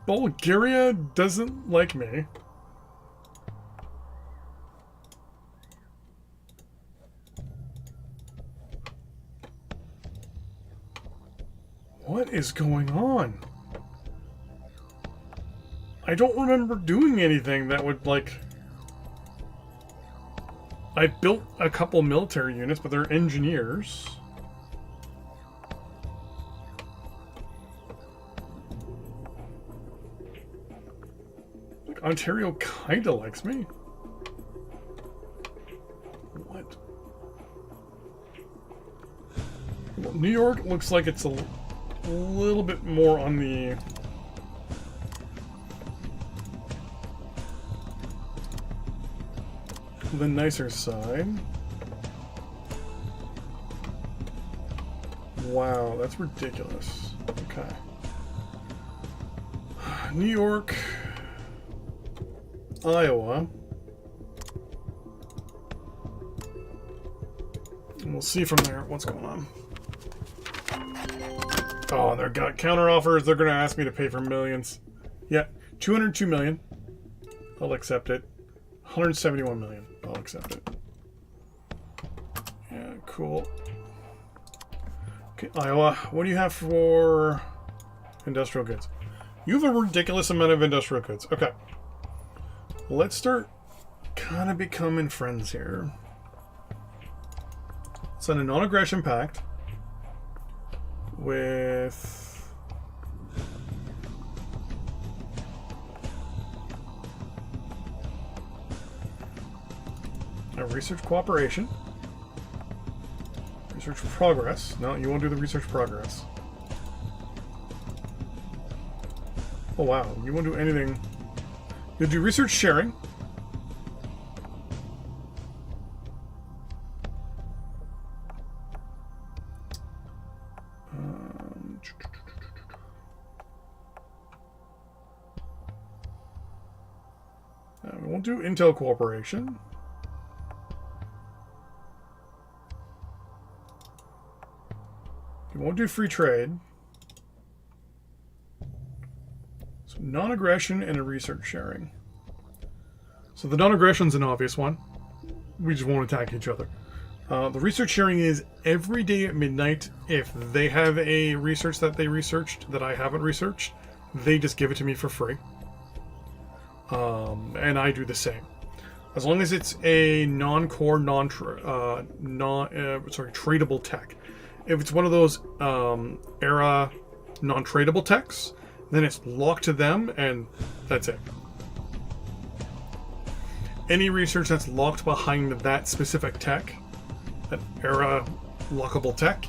Bulgaria doesn't like me. What is going on? I don't remember doing anything that would, like... I built a couple military units, but they're engineers. Like, Ontario kinda likes me. What? Well, New York looks like it's a little bit more on the nicer side. Wow, that's ridiculous. Okay. New York, Iowa. And we'll see from there what's going on. Oh, they've got counter offers. They're going to ask me to pay for millions. Yeah, 202 million. I'll accept it. 171 million. I'll accept it. Yeah, cool. Okay, Iowa, what do you have for industrial goods? You have a ridiculous amount of industrial goods. Okay. Let's start kind of becoming friends here. Sign a non-aggression pact with a research cooperation. Research progress. No, you won't do the research progress. Oh wow, you won't do anything. You'll do research sharing. We won't do Intel cooperation. We won't do free trade. So non-aggression and a research sharing. So the non-aggression's an obvious one. We just won't attack each other. The research sharing is every day at midnight. If they have a research that they researched that I haven't researched, they just give it to me for free. And I do the same. As long as it's a non-core, tradable tech. If it's one of those era non-tradable techs, then it's locked to them, and that's it. Any research that's locked behind that specific tech, that era lockable tech,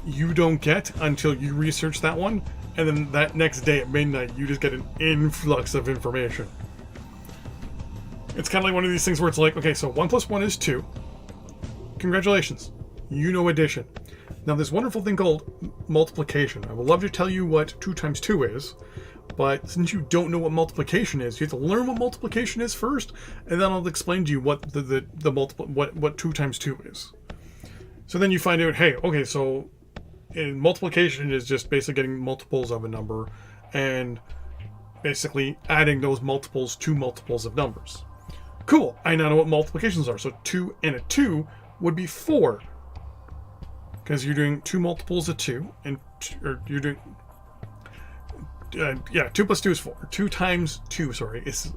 you don't get until you research that one, and then that next day at midnight, you just get an influx of information. It's kind of like one of these things where it's like, okay, so 1 + 1 is 2. Congratulations. You know addition. Now, this wonderful thing called multiplication. I would love to tell you what 2 × 2 is, but since you don't know what multiplication is, you have to learn what multiplication is first, and then I'll explain to you what what 2 × 2 is. So then you find out, hey, okay, so in multiplication is just basically getting multiples of a number and basically adding those multiples to multiples of numbers. Cool, I now know what multiplications are. So 2 and a 2 would be 4. Because you're doing 2 multiples of 2, or you're doing, 2 + 2 is 4. 2 times 2, sorry, is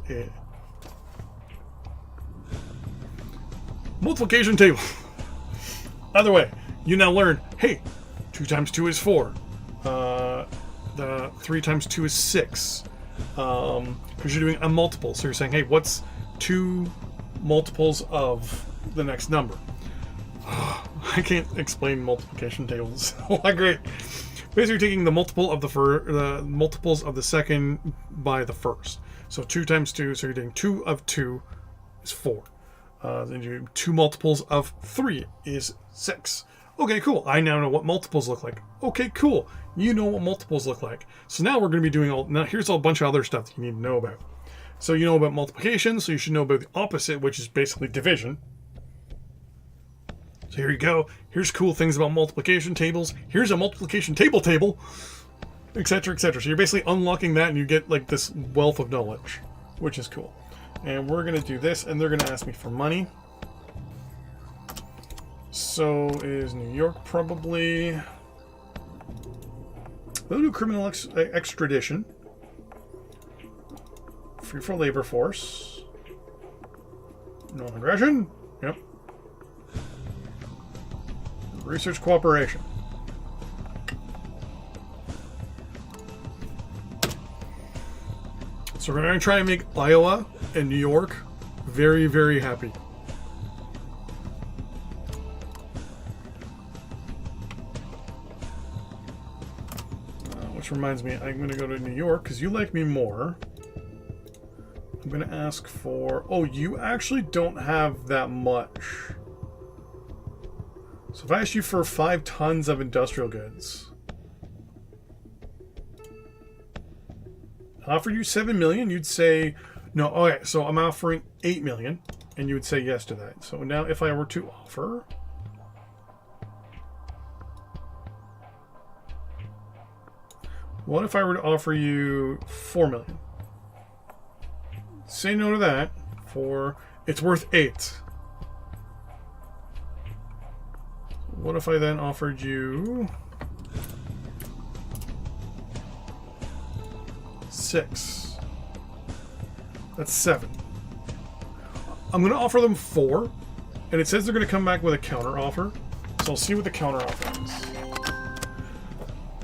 multiplication table. Either way, you now learn, hey, 2 times 2 is 4. The 3 times 2 is 6. Because you're doing a multiple. So you're saying, hey, what's 2 multiples of the next number? I can't explain multiplication tables. Great. Basically, taking the multiple of the multiples of the second by the first. So 2 times 2. So you're doing 2 of 2 is 4. Then you do 2 multiples of 3 is 6. Okay, cool. I now know what multiples look like. Okay, cool. You know what multiples look like. So now we're going to be doing now here's a bunch of other stuff that you need to know about. So you know about multiplication, so you should know about the opposite, which is basically division. So here you go. Here's cool things about multiplication tables. Here's a multiplication table, etc., etc. So you're basically unlocking that, and you get like this wealth of knowledge, which is cool. And we're going to do this, and they're going to ask me for money. So is New York probably... They'll do criminal extradition. Free for labor force. No aggression. Yep. Research cooperation. So we're going to try and make Iowa and New York very, very happy. Which reminds me, I'm going to go to New York because you like me more. I'm going to ask for... Oh, you actually don't have that much. So if I asked you for 5 tons of industrial goods, I offered you 7 million, you'd say no. Okay, so I'm offering 8 million, and you would say yes to that. So now if I were to offer What if I were to offer you 4 million? Say no to that. It's worth 8. What if I then offered you 6? That's 7. I'm going to offer them 4, and it says they're going to come back with a counter offer. So I'll see what the counter offer is.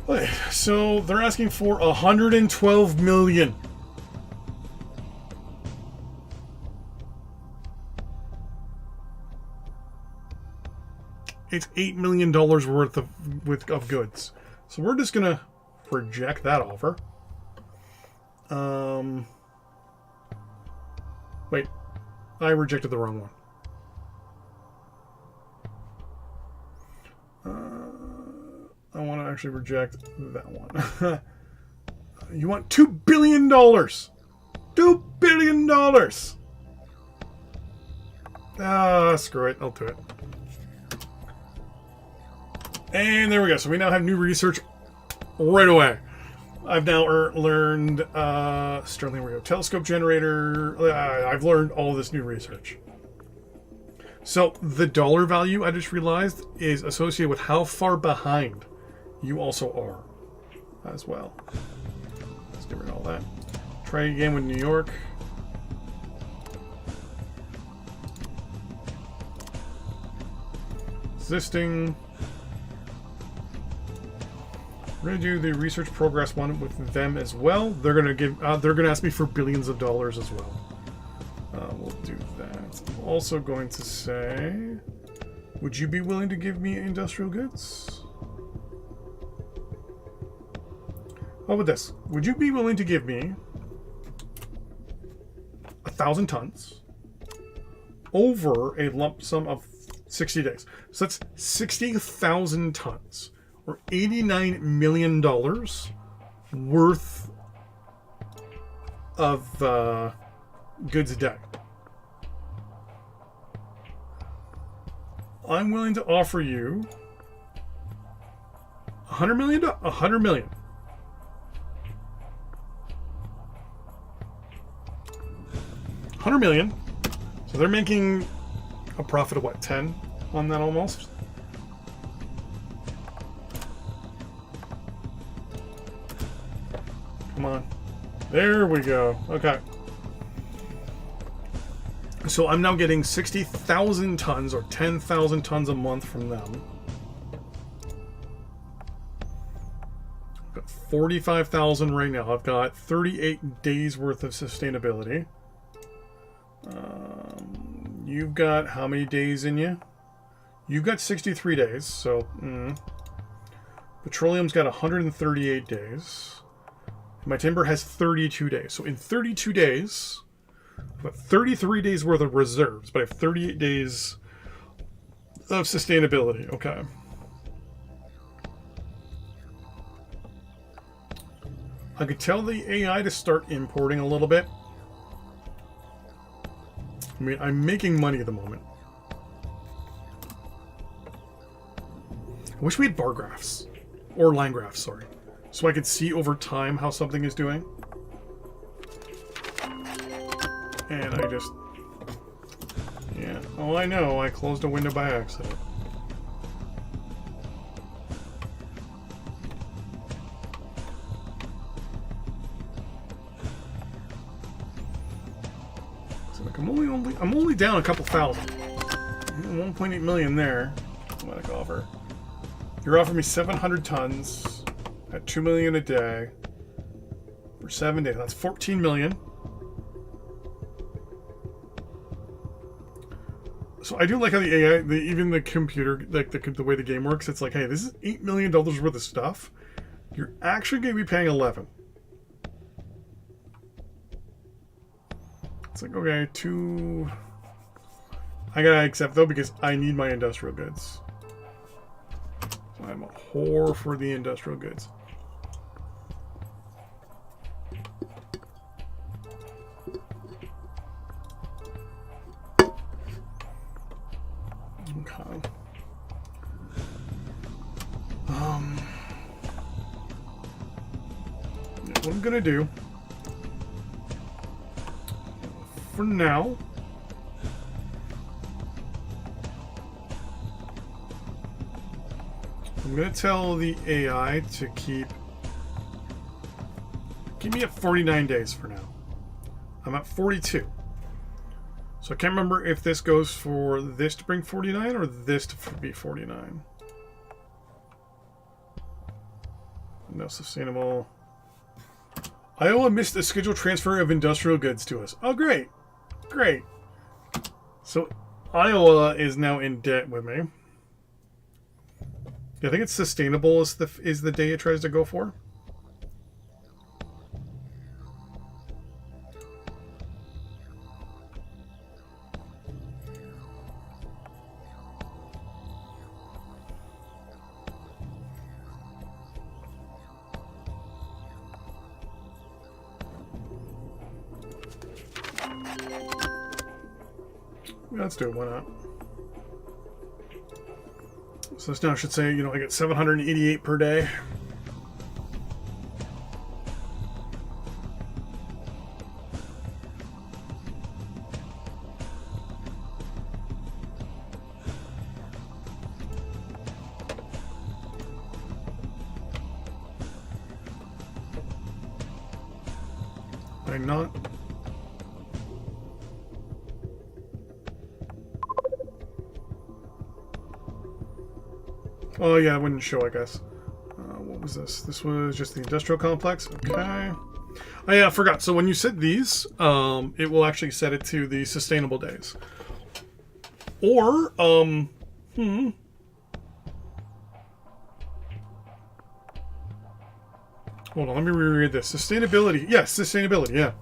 Okay, so they're asking for 112 million. It's $8 million worth of goods. So we're just gonna reject that offer. Wait, I rejected the wrong one. I want to actually reject that one. You want $2 billion? $2 billion! Ah, screw it. I'll do it. And there we go. So we now have new research right away. I've now learned Sterling Radio telescope generator. I've learned all this new research. So the dollar value, I just realized, is associated with how far behind you also are as well. Let's get rid of all that. Try again with New York. Existing. We're gonna do the research progress one with them as well. They're gonna ask me for billions of dollars as well. We'll do that. I'm also going to say, would you be willing to give me industrial goods? How about this? Would you be willing to give me 1,000 tons over a lump sum of 60 days? So that's 60,000 tons. Or $89 million worth of goods a day. I'm willing to offer you $100 million. $100 million. $100 million. So they're making a profit of what, 10 on that almost? Come on. There we go. Okay. So I'm now getting 60,000 tons or 10,000 tons a month from them. I've got 45,000 right now. I've got 38 days worth of sustainability. You've got how many days in you? You've got 63 days. So petroleum's got 138 days. My timber has 32 days. So in 32 days, I've got 33 days worth of reserves, but I have 38 days of sustainability. Okay. I could tell the AI to start importing a little bit. I mean, I'm making money at the moment. I wish we had bar graphs. Or line graphs, sorry. So I could see over time how something is doing. And I just... Yeah. Oh, I know. I closed a window by accident. So like I'm only down a couple thousand. 1.8 million there. What I can offer. You're offering me 700 tons. At 2 million a day for 7 days. That's 14 million. So I do like how the AI, even the computer, like the way the game works, it's like, hey, this is $8 million worth of stuff. You're actually going to be paying 11. It's like, okay, I gotta accept though because I need my industrial goods. So I'm a whore for the industrial goods. what I'm gonna do for now. I'm gonna tell the AI to keep me at 49 days for now. I'm at 42. So I can't remember if this goes for this to bring 49 or this to be 49. No sustainable. Iowa missed the scheduled transfer of industrial goods to us. Oh, great. Great. So Iowa is now in debt with me. I think it's sustainable is the day it tries to go for. Let's do it, why not? So this now should say, you know, I get 788 per day. Why not? Oh yeah, it wouldn't show, I guess. What was this? This was just the industrial complex. Okay. Oh yeah, I forgot. So when you set these, it will actually set it to the sustainable days. Or, Hold on, let me reread this. Sustainability. Yes, sustainability, yeah.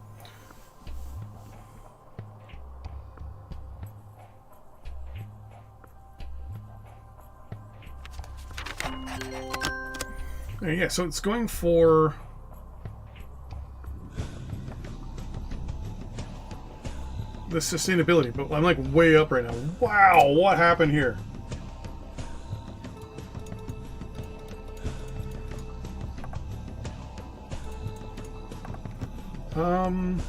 Yeah, so it's going for the sustainability, but I'm like way up right now. Wow, what happened here? I'm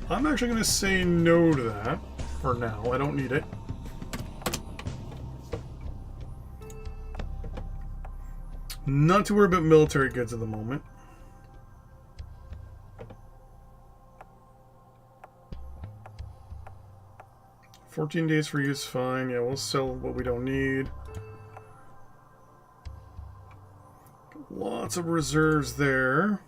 actually going to say no to that for now. I don't need it. Not to worry about military goods at the moment. $14 days for use, fine. Yeah, we'll sell what we don't need. Lots of reserves there.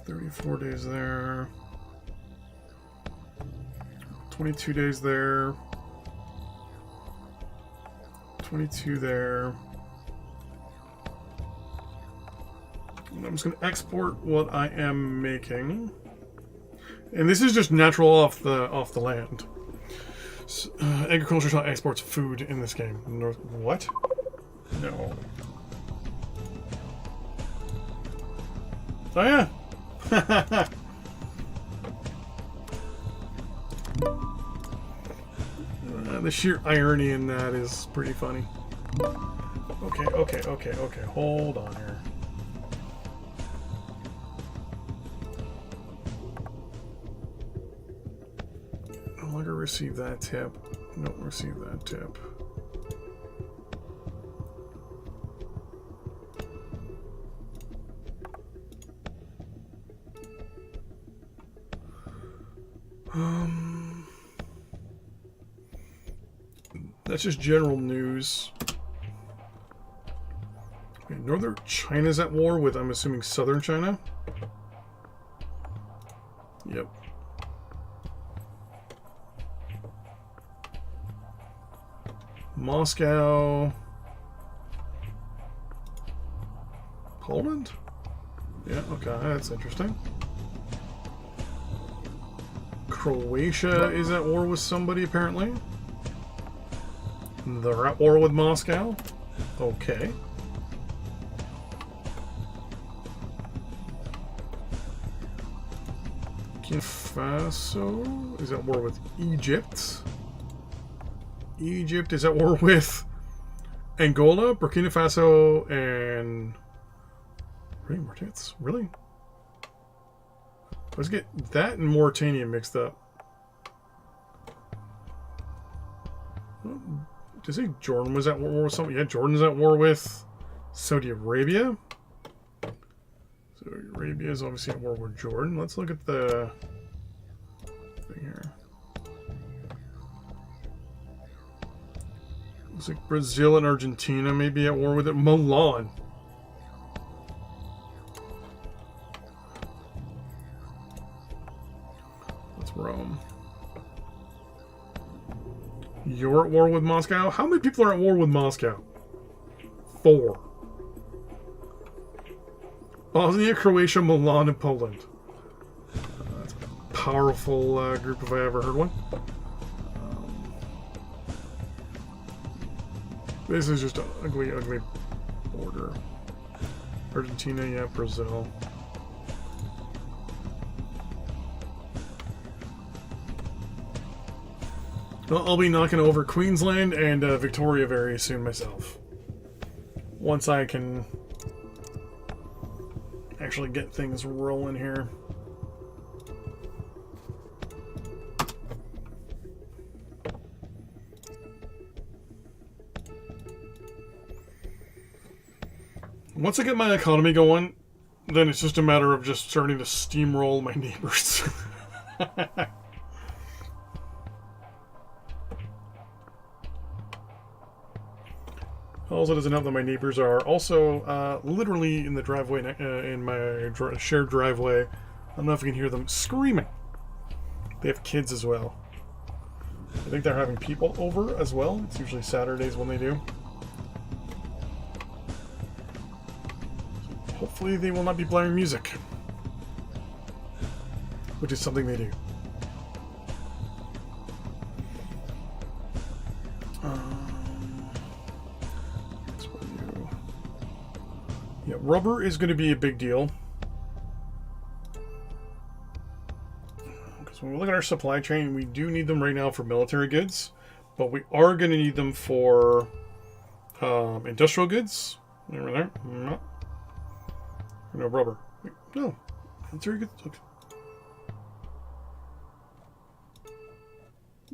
$34 days there. 22 days there. 22 there. And I'm just going to export what I am making. And this is just natural off the land. So, agriculture exports food in this game. What? No. Oh yeah. The sheer irony in that is pretty funny. Okay. Hold on here. No longer receive that tip. Don't receive that tip. That's just general news. Okay, Northern China's at war with, I'm assuming, Southern China. Yep. Moscow. Poland? Yeah, okay, that's interesting. Croatia is at war with somebody, apparently. They're at war with Moscow. Okay. Burkina Faso is at war with Egypt. Egypt is at war with Angola, Burkina Faso, and Mauritania. Really? Let's get that and Mauritania mixed up. Did you say Jordan was at war with something? Yeah, Jordan's at war with Saudi Arabia. Saudi Arabia is obviously at war with Jordan. Let's look at the thing here. Looks like Brazil and Argentina may be at war with it. Milan. That's Rome. You're at war with Moscow? How many people are at war with Moscow? 4. Bosnia, Croatia, Milan, and Poland. That's a powerful group if I ever heard one. This is just an ugly, ugly border. Argentina, yeah, Brazil. Well, I'll be knocking over Queensland and Victoria very soon myself. Once I can actually get things rolling here. Once I get my economy going, then it's just a matter of just starting to steamroll my neighbors. Also doesn't help that my neighbors are also literally in the driveway, in my shared driveway. I don't know if you can hear them screaming. They have kids as well. I think they're having people over as well. It's usually Saturdays when they do. Hopefully they will not be blaring music, which is something they do. Yeah, rubber is going to be a big deal. Because when we look at our supply chain, we do need them right now for military goods, but we are going to need them for industrial goods. Over there. No. No rubber. Wait, no. Military goods. Okay.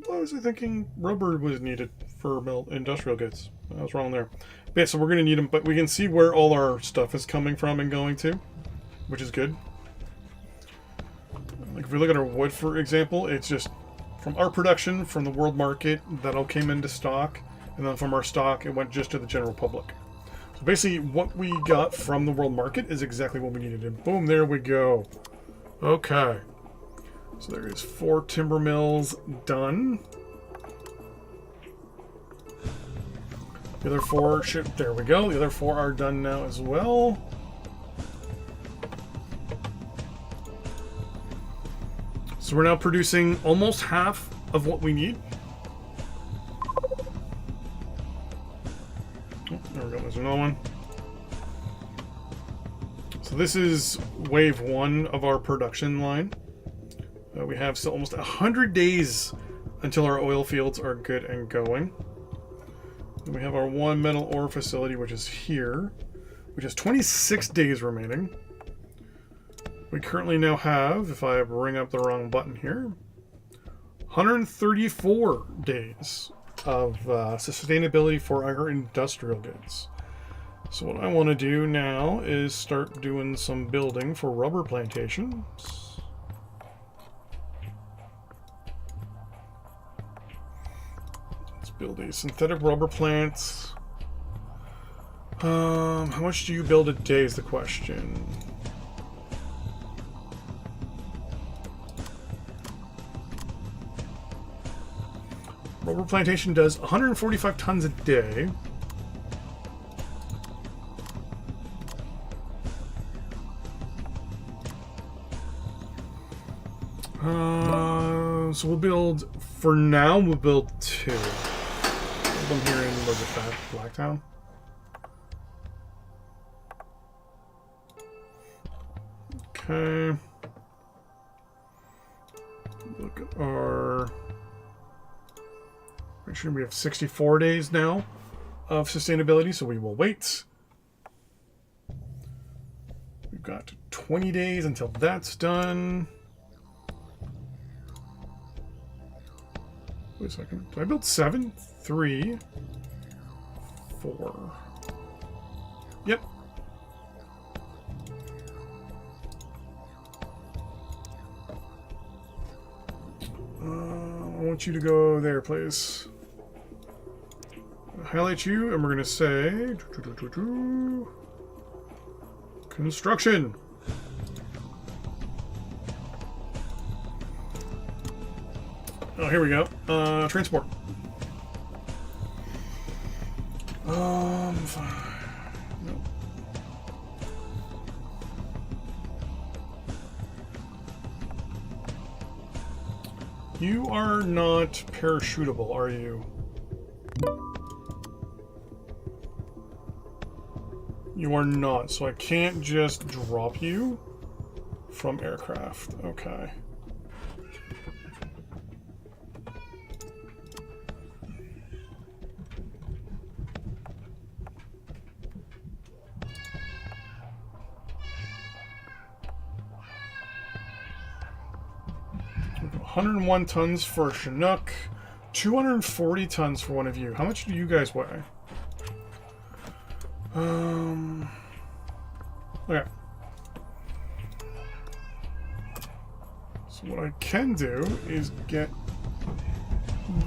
Why was I thinking rubber was needed for industrial goods? I was wrong there. But yeah, so we're going to need them, but we can see where all our stuff is coming from and going to, which is good. Like if we look at our wood, for example, it's just from our production, from the world market, that all came into stock, and then from our stock, it went just to the general public. So basically, what we got from the world market is exactly what we needed, and boom, there we go. Okay. So there is 4 timber mills done. The other 4 should... There we go. The other 4 are done now as well. So we're now producing almost half of what we need. Oh, there we go. There's another one. So this is wave 1 of our production line. We have still almost 100 days until our oil fields are good and going. And we have our 1 metal ore facility, which is here, which has 26 days remaining. We currently now have, if I bring up the wrong button here, 134 days of sustainability for our industrial goods. So what I want to do now is start doing some building for rubber plantations. Build a synthetic rubber plant. How much do you build a day is the question. Rubber plantation does 145 tons a day. So we'll build, for now, we'll build 2. One here in Blacktown. Okay. Look at our We have 64 days now of sustainability, so we will wait. We've got 20 days until that's done. Wait a second. Did I build 7? 3, 4. Yep. I want you to go there, please. Highlight you, and we're going to say... construction. Oh, here we go. Transport. Fine. Nope. You are not parachutable, are you? You are not, so I can't just drop you from aircraft. Okay. So 101 tons for a Chinook, 240 tons for one of you. How much do you guys weigh? Okay. So what I can do is get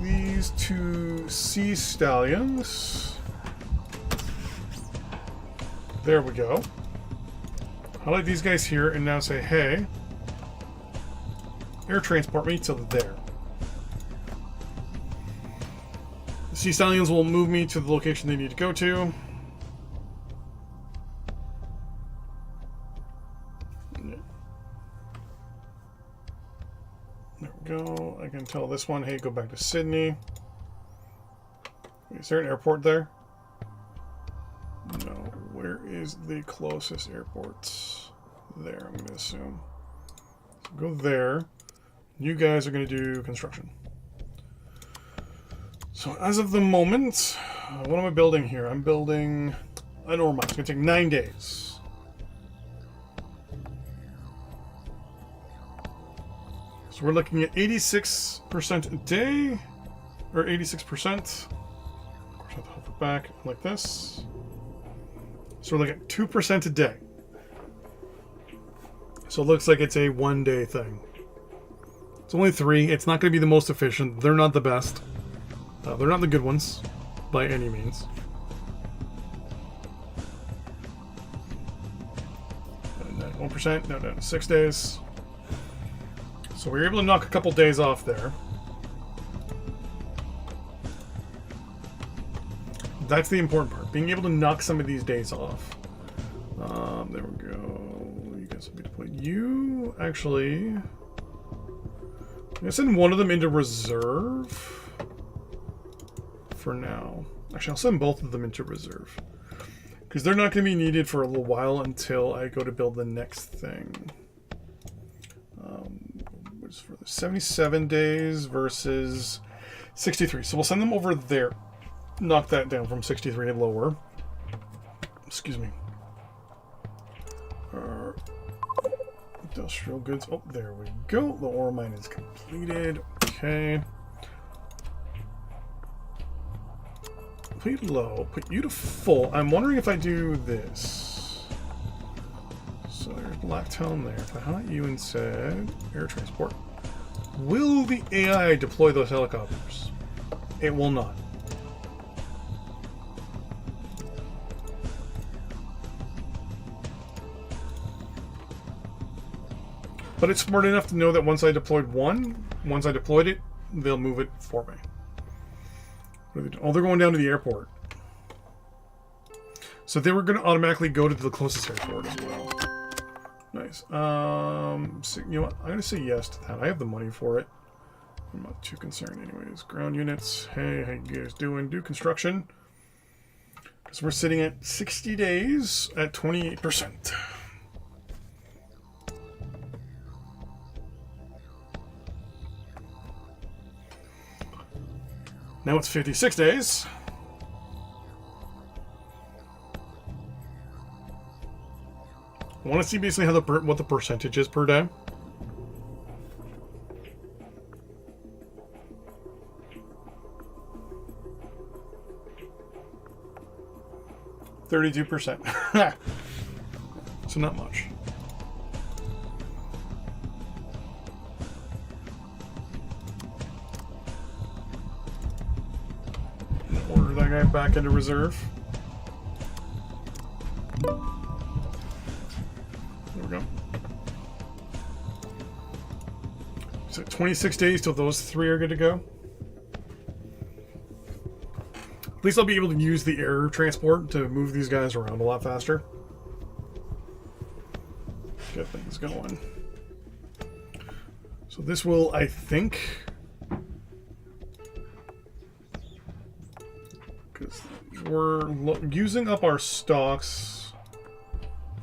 these 2 sea stallions. There we go. Highlight these guys here and now say, hey, air transport me to there. The sea stallions will move me to the location they need to go to. There we go. I can tell this one, hey, go back to Sydney. Is there an airport there? No. Where is the closest airport? There, I'm going to assume. So go there. You guys are going to do construction. So as of the moment, what am I building here? I'm building an ore mine. It's going to take 9 days. So we're looking at 86% a day, or 86%. Of course, I have to hover back like this. So we're looking at 2% a day. So it looks like it's a 1 day thing. It's only 3. It's not going to be the most efficient. They're not the best. They're not the good ones, by any means. And 1%, now down to 6 days. So we were able to knock a couple days off there. That's the important part. Being able to knock some of these days off. There we go. You guys will be deployed. You actually... I'm going to send one of them into reserve for now. Actually, I'll send both of them into reserve. Because they're not going to be needed for a little while until I go to build the next thing. For the 77 days versus 63. So we'll send them over there. Knock that down from 63 lower. Excuse me. Industrial goods. Oh, there we go. The ore mine is completed. Okay. Complete low. Put you to full. I'm wondering if I do this. So there's Blacktown there. If I highlight you and said air transport, will the AI deploy those helicopters? It will not. But it's smart enough to know that once I deployed it, they'll move it for me. What are they doing? Oh, they're going down to the airport. So they were going to automatically go to the closest airport as well. Nice. So, you know what? I'm going to say yes to that. I have the money for it. I'm not too concerned anyways. Ground units. Hey, how you guys doing? Do construction. Because we're sitting at 60 days at 28%. Now it's 56 days. I want to see basically how what the percentage is per day. %. So not much. Order that guy back into reserve. There we go. So 26 days till those 3 are good to go. At least I'll be able to use the air transport to move these guys around a lot faster. Get things going. So this will, I think, because we're using up our stocks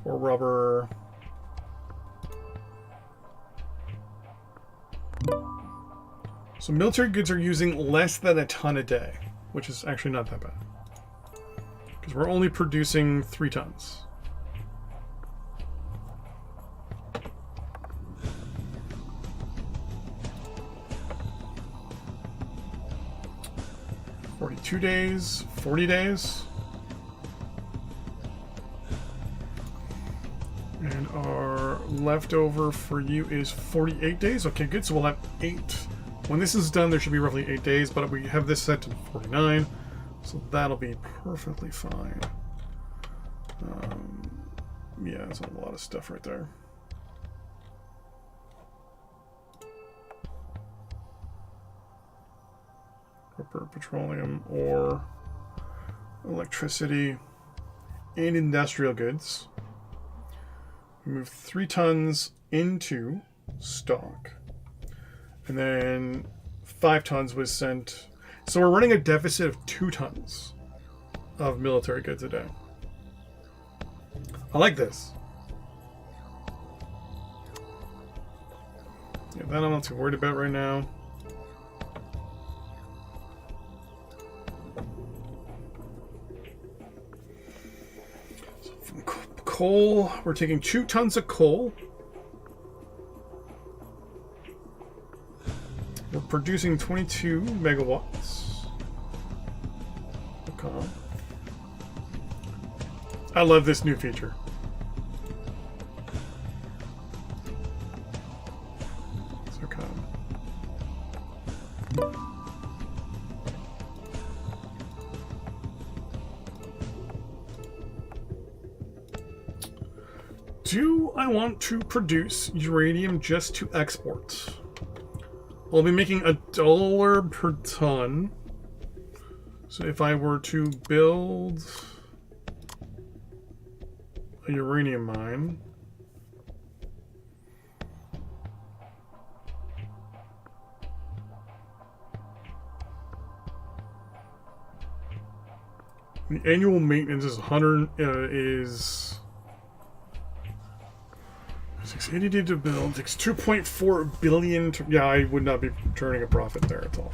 for rubber. So military goods are using less than a ton a day, which is actually not that bad. Because we're only producing 3 tons. $42 days, 40 days. And our leftover for you is 48 days. Okay, good. So we'll have 8. When this is done, there should be roughly 8 days, but we have this set to 49, so that'll be perfectly fine. Yeah, that's a lot of stuff right there. Copper, petroleum, ore, electricity, and industrial goods. We move 3 tons into stock. And then 5 tons was sent. So we're running a deficit of 2 tons of military goods a day. I like this. Yeah, that I'm not too worried about right now. So from coal, we're taking 2 tons of coal. We're producing 22 megawatts. Okay. I love this new feature. It's okay. Do I want to produce uranium just to export? I'll be making $1 per ton. So if I were to build a uranium mine, the annual maintenance is 680 to build. Takes 2.4 billion. Yeah, I would not be turning a profit there at all.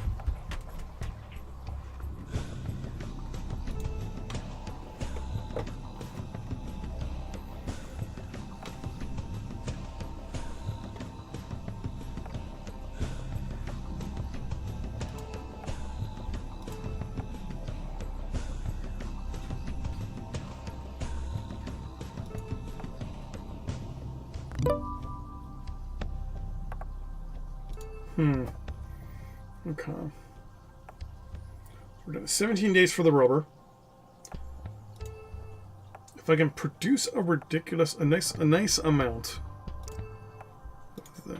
Okay. We're doing 17 days for the rubber. If I can produce a nice amount. There.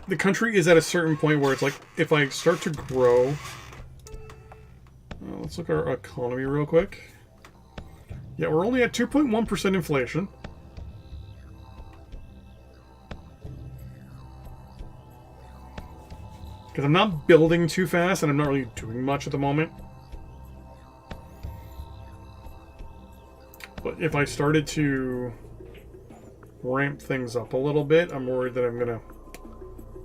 The country is at a certain point where it's like, if I start to grow. Let's look at our economy real quick. Yeah, we're only at 2.1% inflation. Because I'm not building too fast, and I'm not really doing much at the moment. But if I started to ramp things up a little bit, I'm worried that I'm going to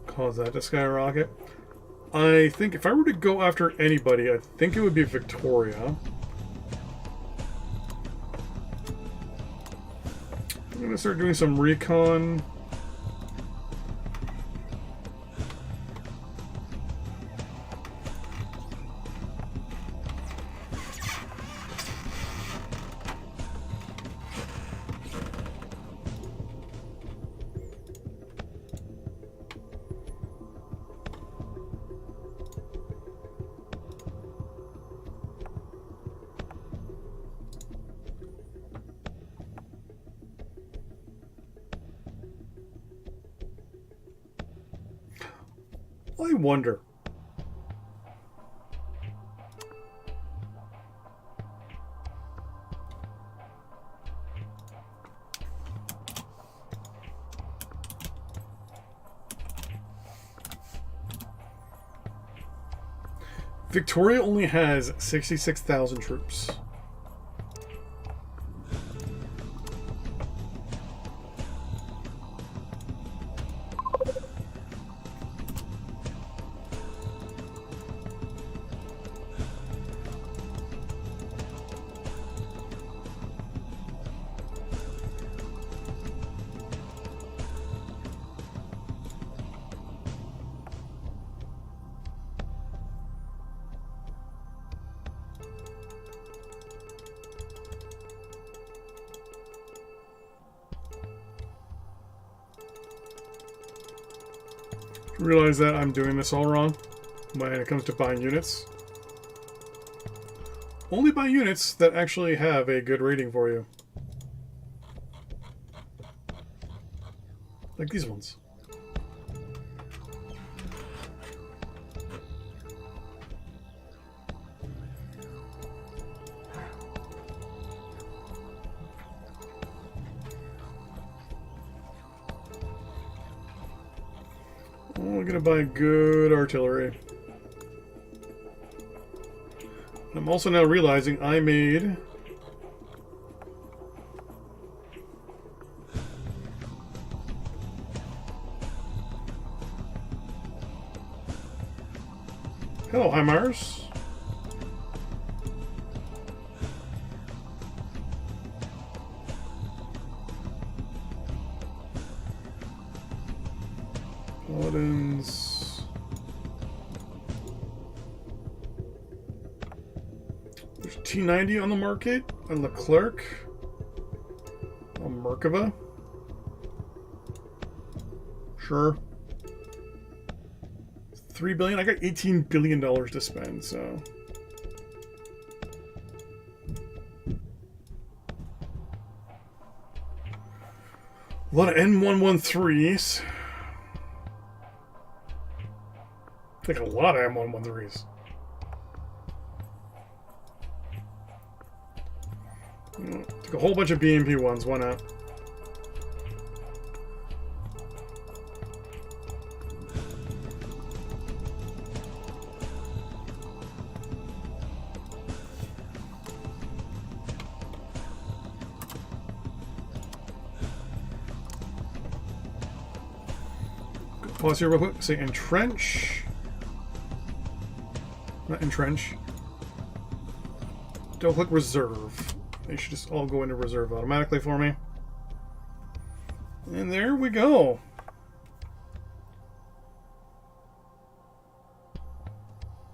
cause that to skyrocket. I think if I were to go after anybody, I think it would be Victoria. I'm going to start doing some recon. I wonder. Victoria only has 66,000 troops. Realize that I'm doing this all wrong when it comes to buying units. Only buy units that actually have a good rating for you. Like these ones. We're gonna buy good artillery. I'm also now realizing I made hello, HIMARS. Paladins. There's T90 on the market. A Leclerc. A Merkava. Sure. 3 billion. I got $18 billion to spend, so. A lot of N113s. Like a lot of M113s. Took a whole bunch of BMP ones, why not? Pause here real quick. Say entrench. Not entrench. Don't click reserve. They should just all go into reserve automatically for me. And there we go.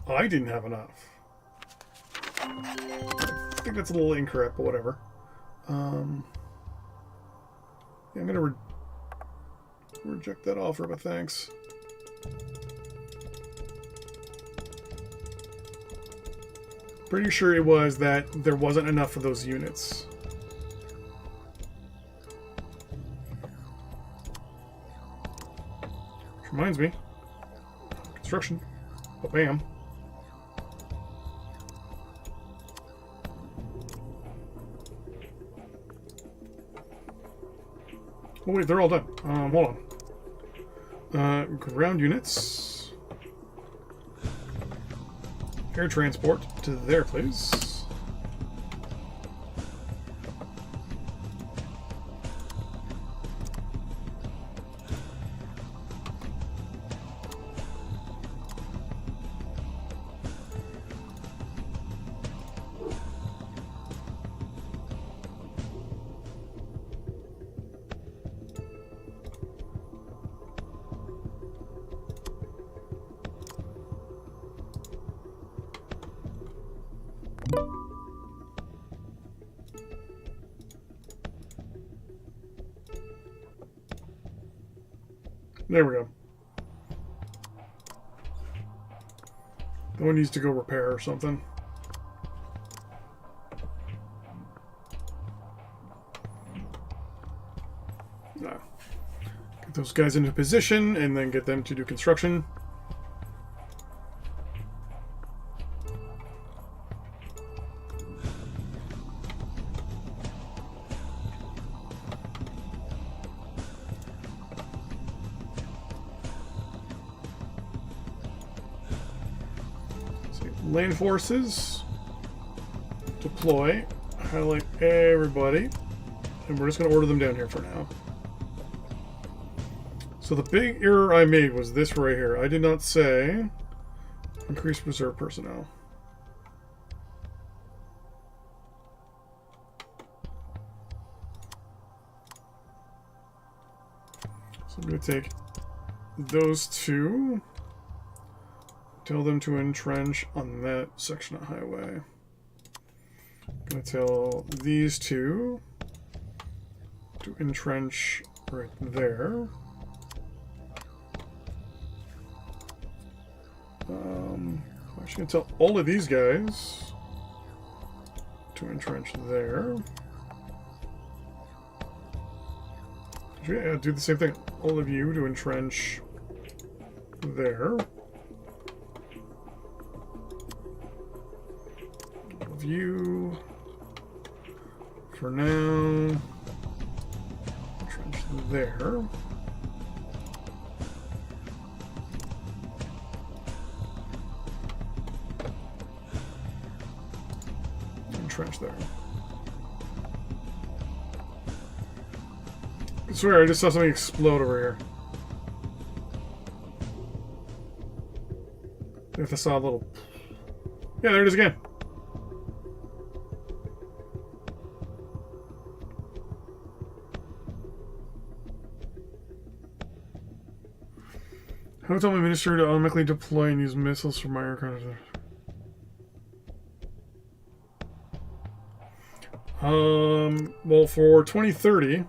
I didn't have enough. I think that's a little incorrect, but whatever. Yeah, I'm gonna reject that offer, but thanks. Pretty sure it was that there wasn't enough of those units. Which reminds me, construction. Oh, bam. Oh wait, they're all done. Hold on. Ground units. Air transport to there, please. There we go. One needs to go repair or something. No. Get those guys into position and then get them to do construction. Land forces, deploy, highlight everybody, and we're just going to order them down here for now. So the big error I made was this right here. I did not say increase reserve personnel. So I'm going to take those two. Tell them to entrench on that section of highway. I'm going to tell these two to entrench right there. I'm actually going to tell all of these guys to entrench there. Yeah, do the same thing. All of you to entrench there. You for now trench there. And trench there. I swear I just saw something explode over here. If I saw a little, yeah, there it is again. How tell my minister to automatically deploy and use missiles for my aircraft? Well, for 2030,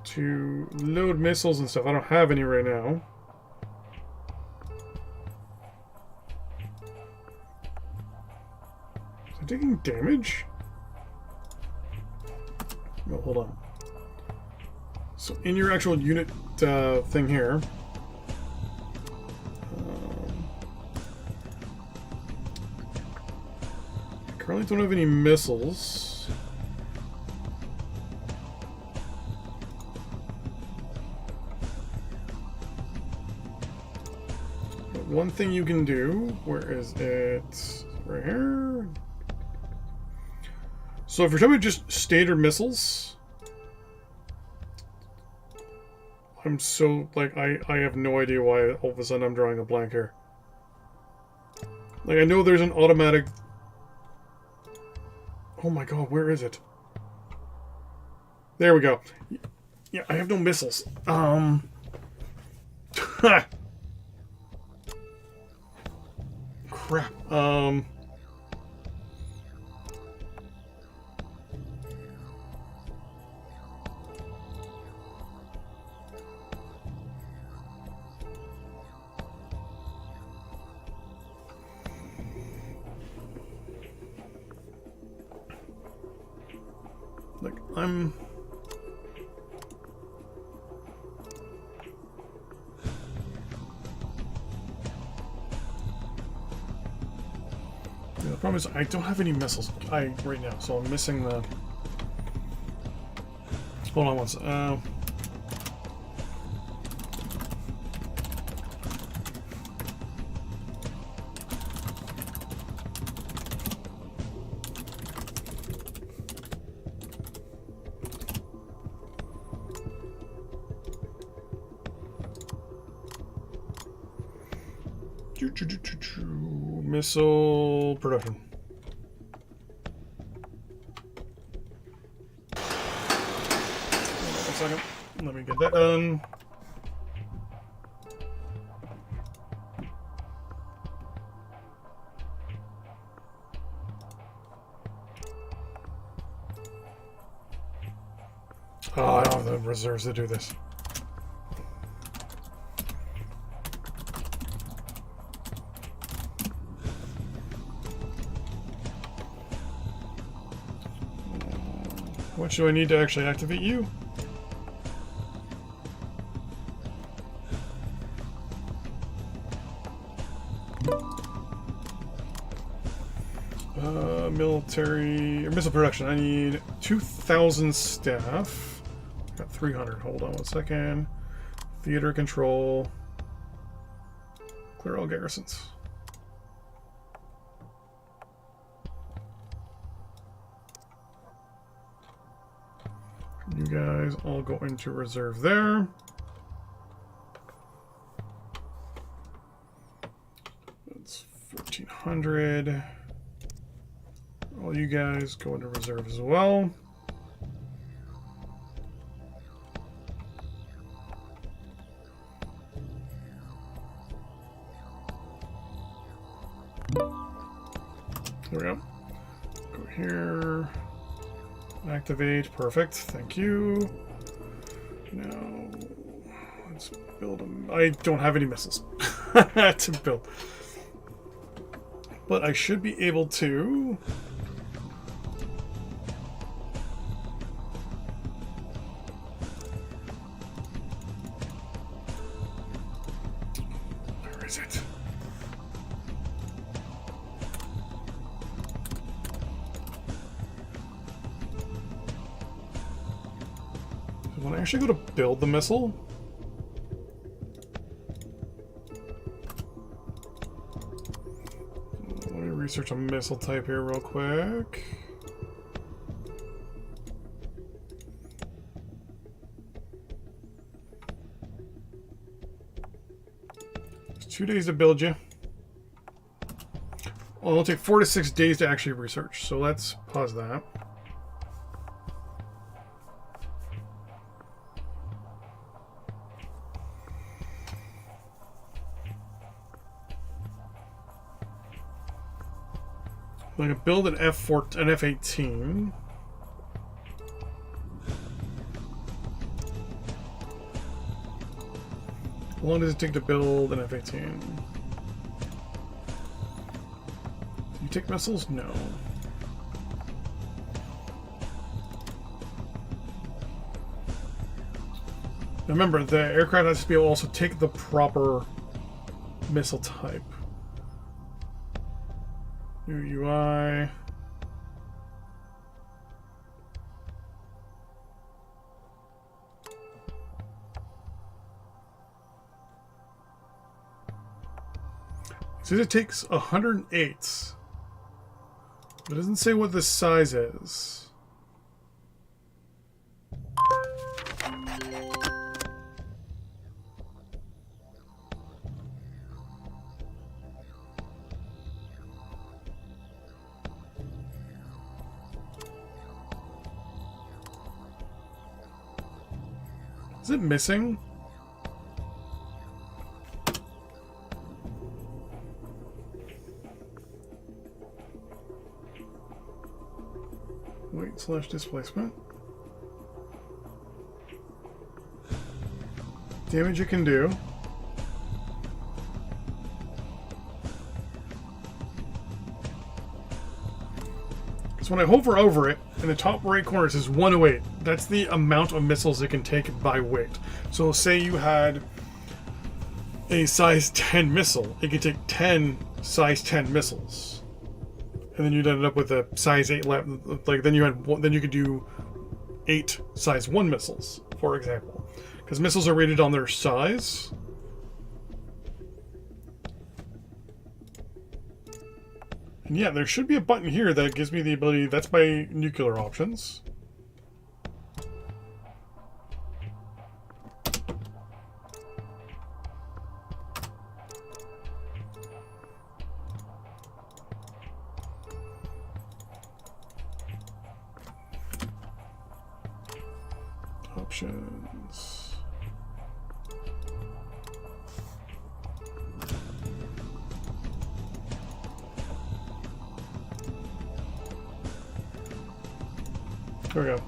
to load missiles and stuff, I don't have any right now. Is it taking damage? No, hold on. So in your actual unit thing here, currently don't have any missiles. But one thing you can do, where is it? Right here. So if you're talking about just standard missiles, I'm so, like, I have no idea why all of a sudden I'm drawing a blank here. Like, I know there's an automatic... Oh my god, where is it? There we go. Yeah, I have no missiles. Crap. Like, I'm... Yeah, the problem is I don't have any missiles right now, so I'm missing the... Hold on one second. Missile production. One second. Let me get that done. Oh, I don't have the reserves to do this. What do I need to actually activate you? Military or missile production. I need 2,000 staff. Got 300. Hold on one second. Theater control. Clear all garrisons. You guys all go into reserve there. That's 1,400. All you guys go into reserve as well. There we go. Go here. Activate. Perfect. Thank you. Now, let's build them. I don't have any missiles to build. But I should be able to... Where is it? When I actually go to build the missile, let me research a missile type here real quick. It's 2 days to build you. Well, it'll take 4 to 6 days to actually research, so let's pause that. I'm going to build an F-18. How long does it take to build an F-18? Do you take missiles? No. Now remember, the aircraft has to be able to also take the proper missile type. New UI. It says it takes 108. But it doesn't say what the size is. Is it missing? Weight / displacement. Damage it can do. So when I hover over it, in the top right corner it says 108. That's the amount of missiles it can take by weight. So say you had a size 10 missile, it could take 10 size 10 missiles. And then you'd end up with a size 8 like then you could do 8 size 1 missiles, for example. Because missiles are rated on their size. And yeah, there should be a button here that gives me the ability, that's by nuclear options. Options. There we go.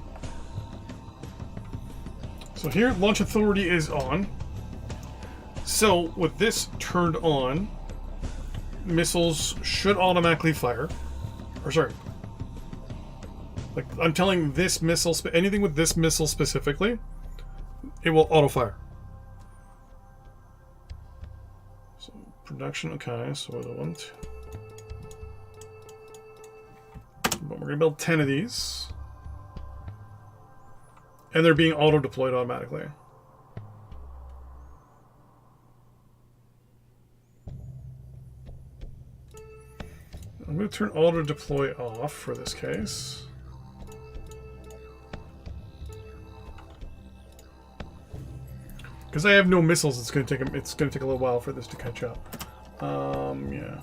So here, launch authority is on. So with this turned on, missiles should automatically fire. Or sorry. Like, I'm telling this missile, anything with this missile specifically, it will auto-fire. So, production, okay, so the one, two. But we're going to build 10 of these. And they're being auto-deployed automatically. I'm going to turn auto-deploy off for this case. Because I have no missiles, it's going to take a little while for this to catch up. Yeah.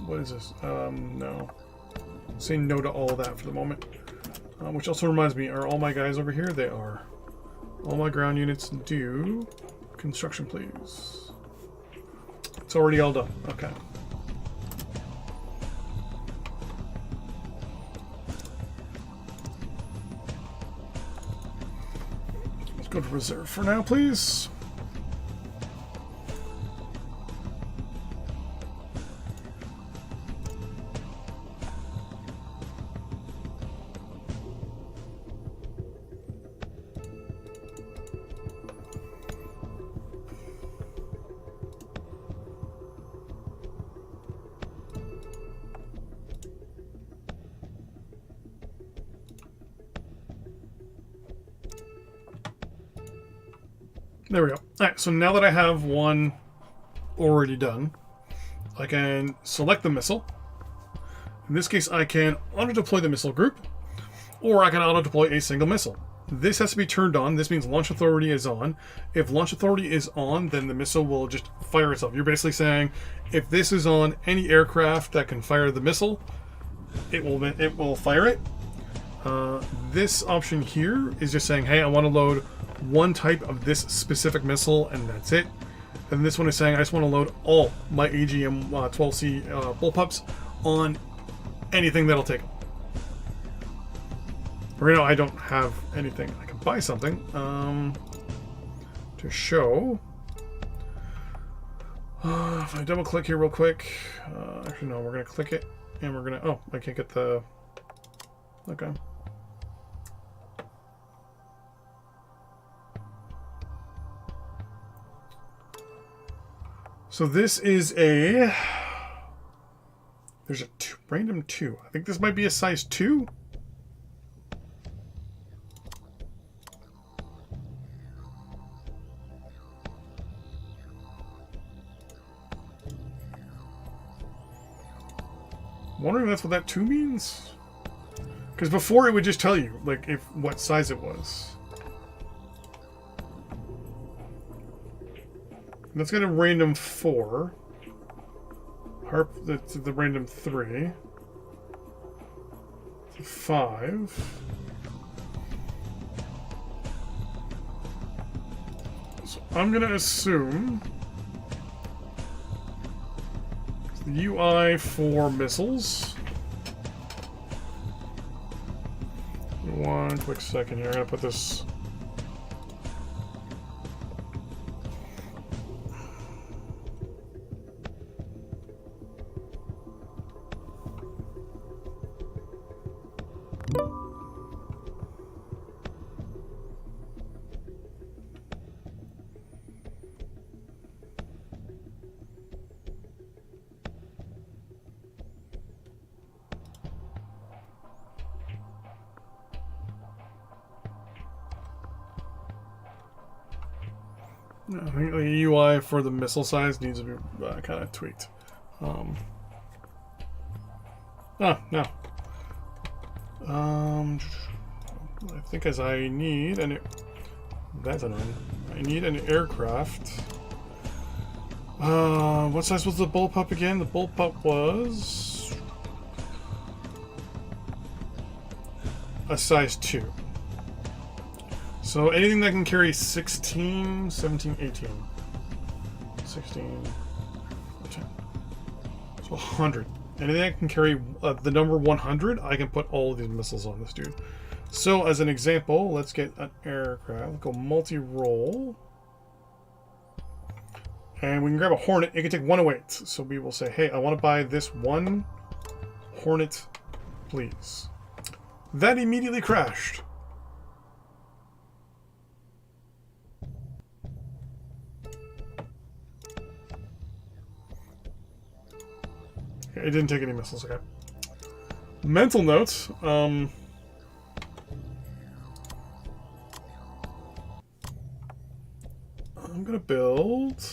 What is this? No. Say no to all of that for the moment. Which also reminds me, are all my guys over here? They are. All my ground units do construction, please. It's already all done. Okay. Let's go to reserve for now, please. There we go. Alright, so now that I have one already done, I can select the missile. In this case, I can auto-deploy the missile group, or I can auto-deploy a single missile. This has to be turned on. This means launch authority is on. If launch authority is on, then the missile will just fire itself. You're basically saying, if this is on any aircraft that can fire the missile, it will fire it. This option here is just saying, hey, I want to load one type of this specific missile, and that's it. And this one is saying I just want to load all my AGM-12C bullpups on anything that'll take them. Right now I don't have anything. I can buy something to show. If I double click here real quick, actually no, we're gonna click it and we're gonna, oh, I can't get the, okay. So this is a, there's a random 2. I think this might be a size 2. Wondering if that's what that 2 means? Because before it would just tell you, like, if what size it was. Let's get a random 4. Harp, that's the random 3. 5. So I'm going to assume the UI for missiles. One quick second here. I'm going to put this. I think the UI for the missile size needs to be kind of tweaked. No. I think as I need an, that's annoying. I need an aircraft. What size was the bullpup again? The bullpup was a size 2. So anything that can carry 16, 17, 18. 16, 10. So 100. Anything that can carry the number 100, I can put all of these missiles on this dude. So as an example, let's get an aircraft. Let's go multi-roll. And we can grab a Hornet. It can take 108. So we will say, hey, I want to buy this one Hornet please. That immediately crashed. Okay, it didn't take any missiles, okay. Mental notes. I'm gonna build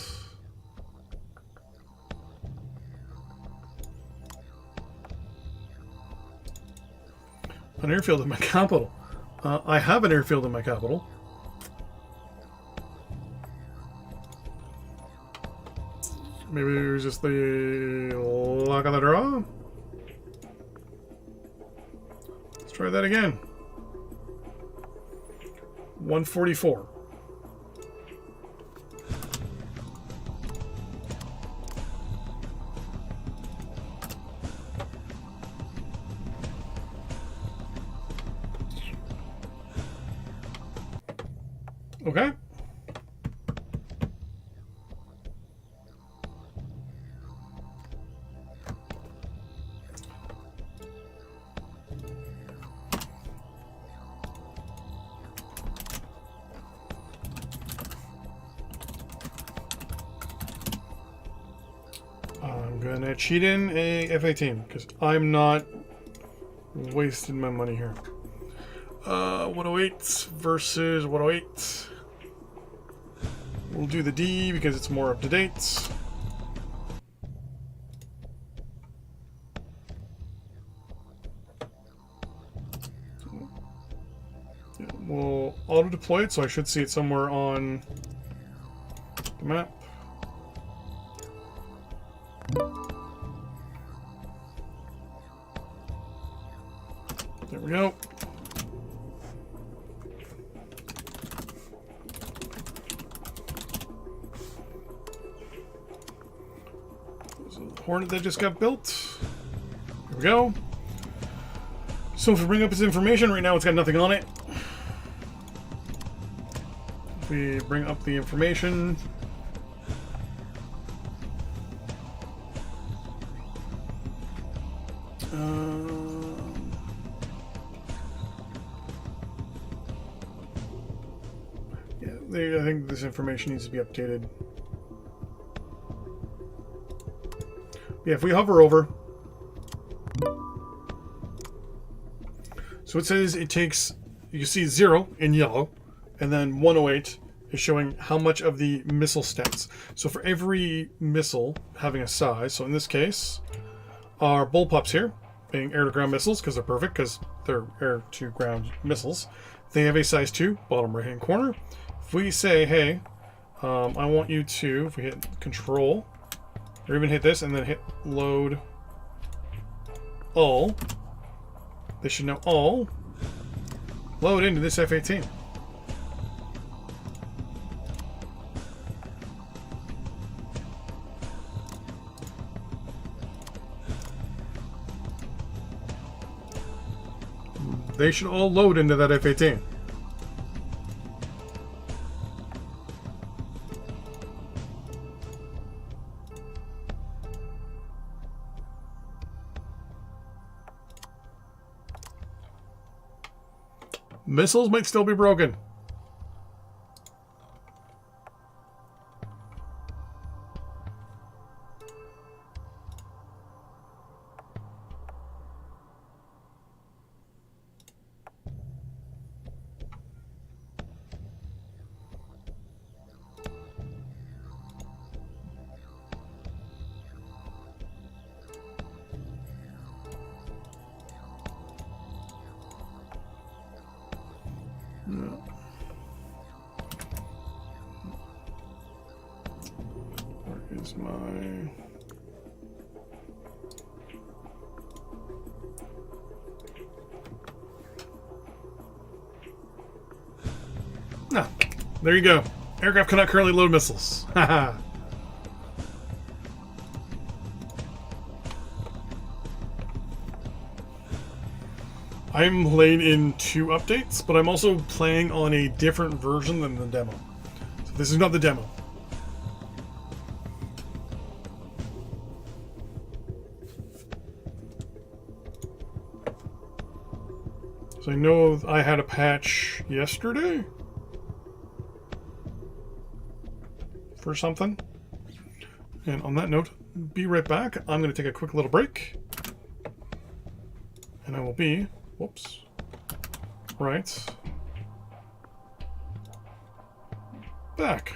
an airfield in my capital. I have an airfield in my capital. Maybe it was just the luck of the draw. Let's try that again. 144. Okay. I'm gonna cheat in a F-18 because I'm not wasting my money here. 108 versus 108. We'll do the D because it's more up to date. Yeah, we'll auto deploy it, so I should see it somewhere on the map. There we go. Hornet that just got built. Here we go. So if we bring up its information, right now it's got nothing on it. If we bring up the information, yeah, I think this information needs to be updated. Yeah, if we hover over, so it says it takes, you can see 0 in yellow, and then 108 is showing how much of the missile stats. So for every missile having a size, so in this case, our bullpups here, being air-to-ground missiles, because they're perfect, because they're air-to-ground missiles, they have a size 2, bottom right-hand corner. If we say, hey, I want you to, if we hit Control, or even hit this and then hit load all, they should now all load into this F-18. They should all load into that F-18. Missiles might still be broken. No. Where is my... No. There you go. Aircraft cannot currently load missiles. Haha. I'm late in 2 updates, but I'm also playing on a different version than the demo. So this is not the demo. So I know I had a patch yesterday for something. And on that note, be right back. I'm going to take a quick little break. And I will be, whoops, right back.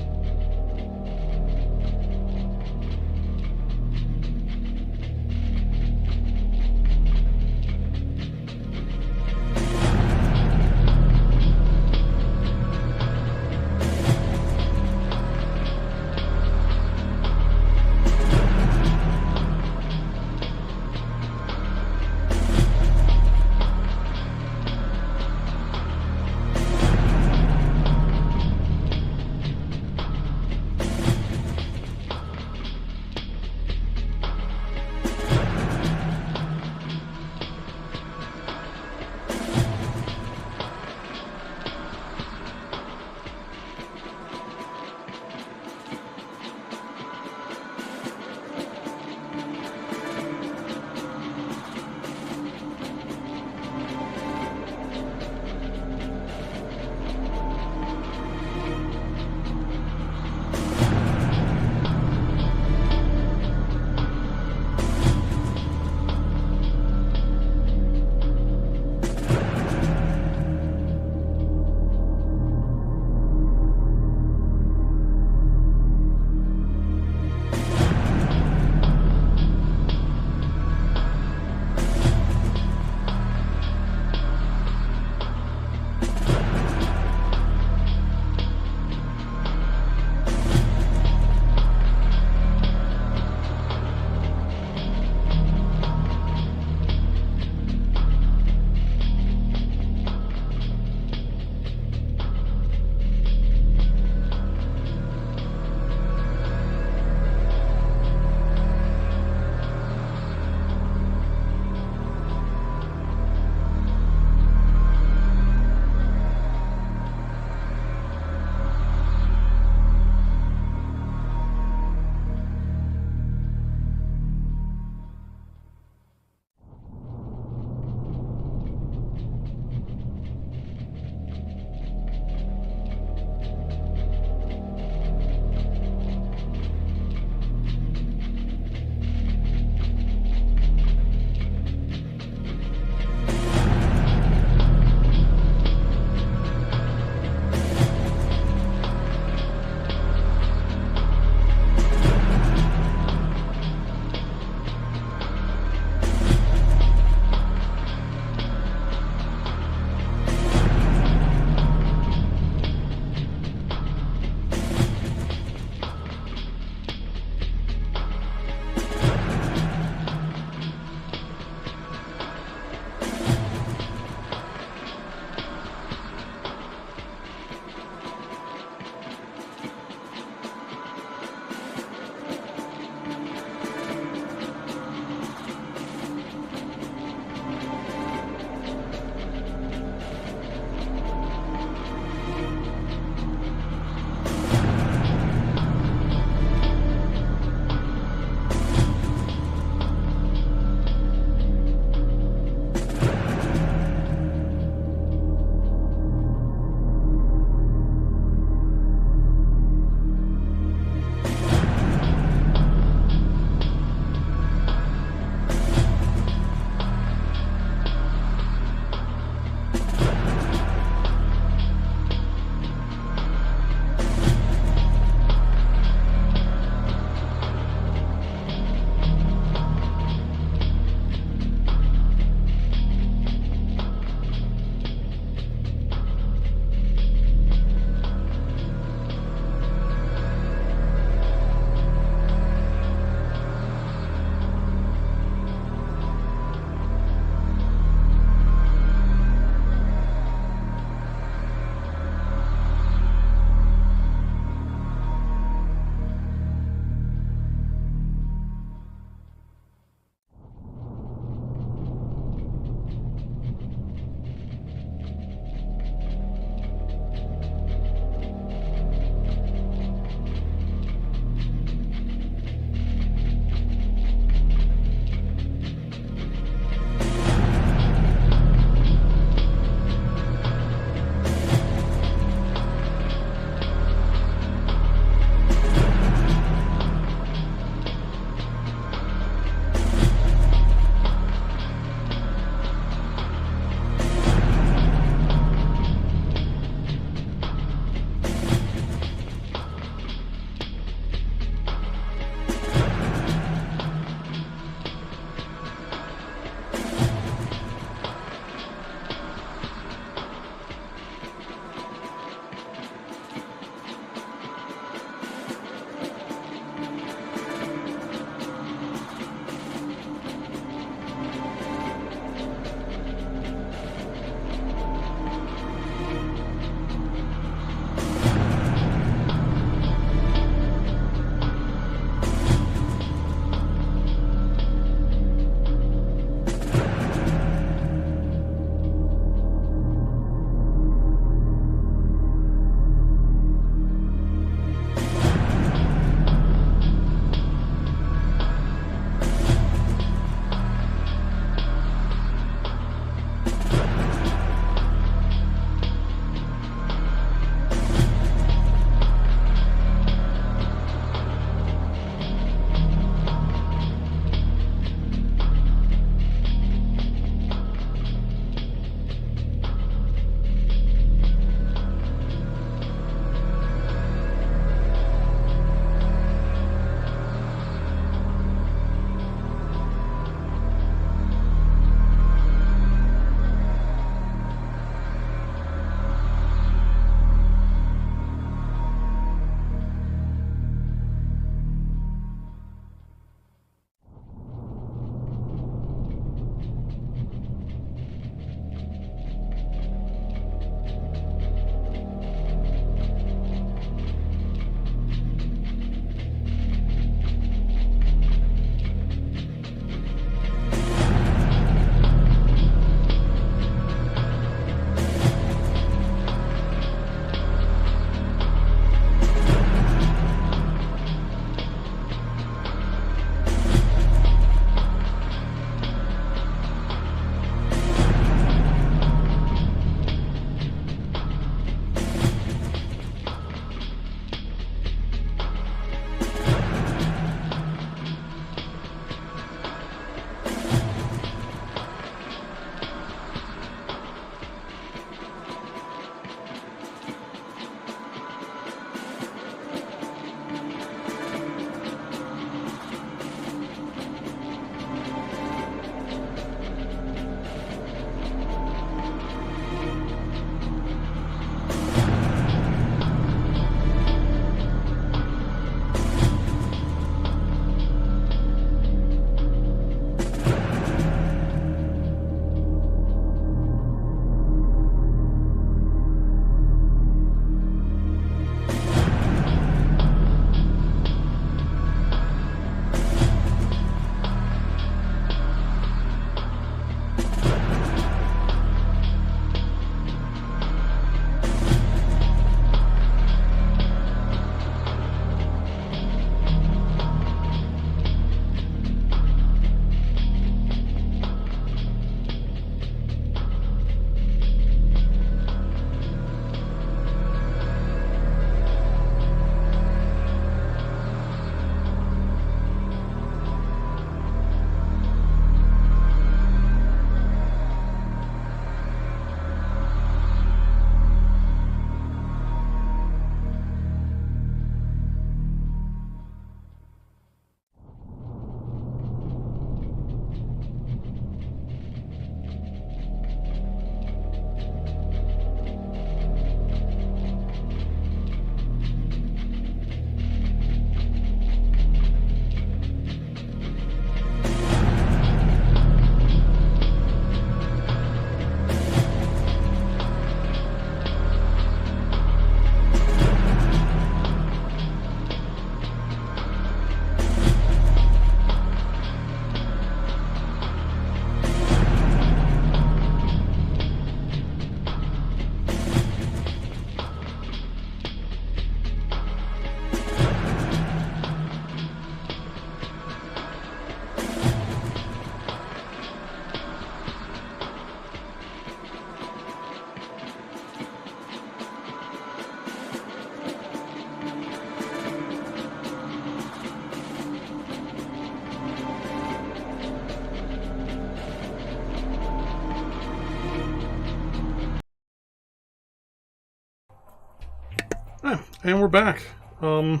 And we're back. And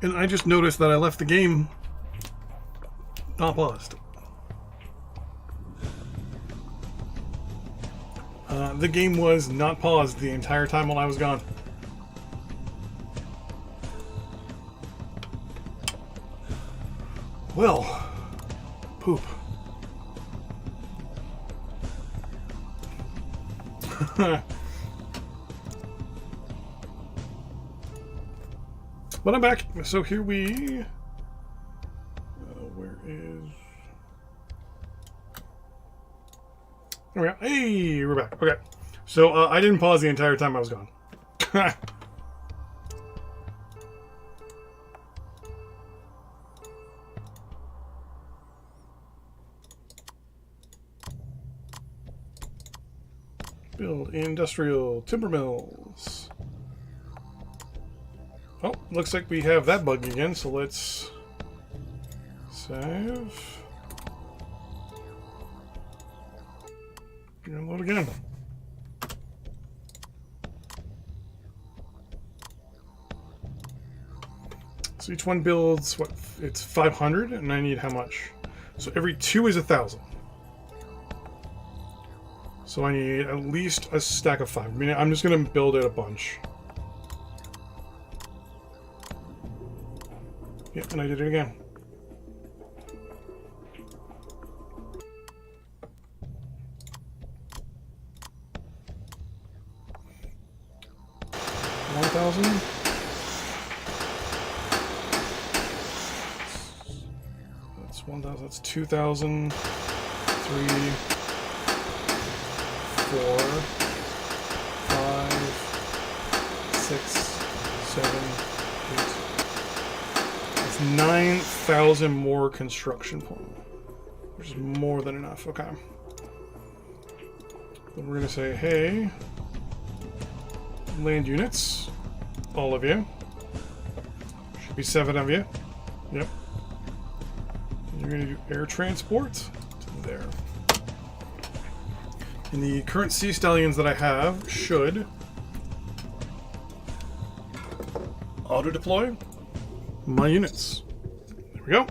I just noticed that I left the game not paused. The game was not paused the entire time while I was gone. Well, poop. But I'm back. So here we... where is... There we go. Hey, we're back. Okay. So I didn't pause the entire time I was gone. Build industrial timber mills. Oh, looks like we have that bug again, so let's save. And load again. So each one builds, what, it's 500, and I need how much? So every 2 is 1,000. So I need at least a stack of 5. I mean, I'm just going to build it a bunch. Yep, and I did it again. $1,000. That's 1,000. That's 2,000. 3, 4, 5, 6, 7, 8. That's 9,000 more construction points, which is more than enough. Okay. Then we're gonna say, hey, land units, all of you. Should be 7 of you. Yep. And you're gonna do air transport to there. And the current Sea Stallions that I have should auto-deploy my units. There we go.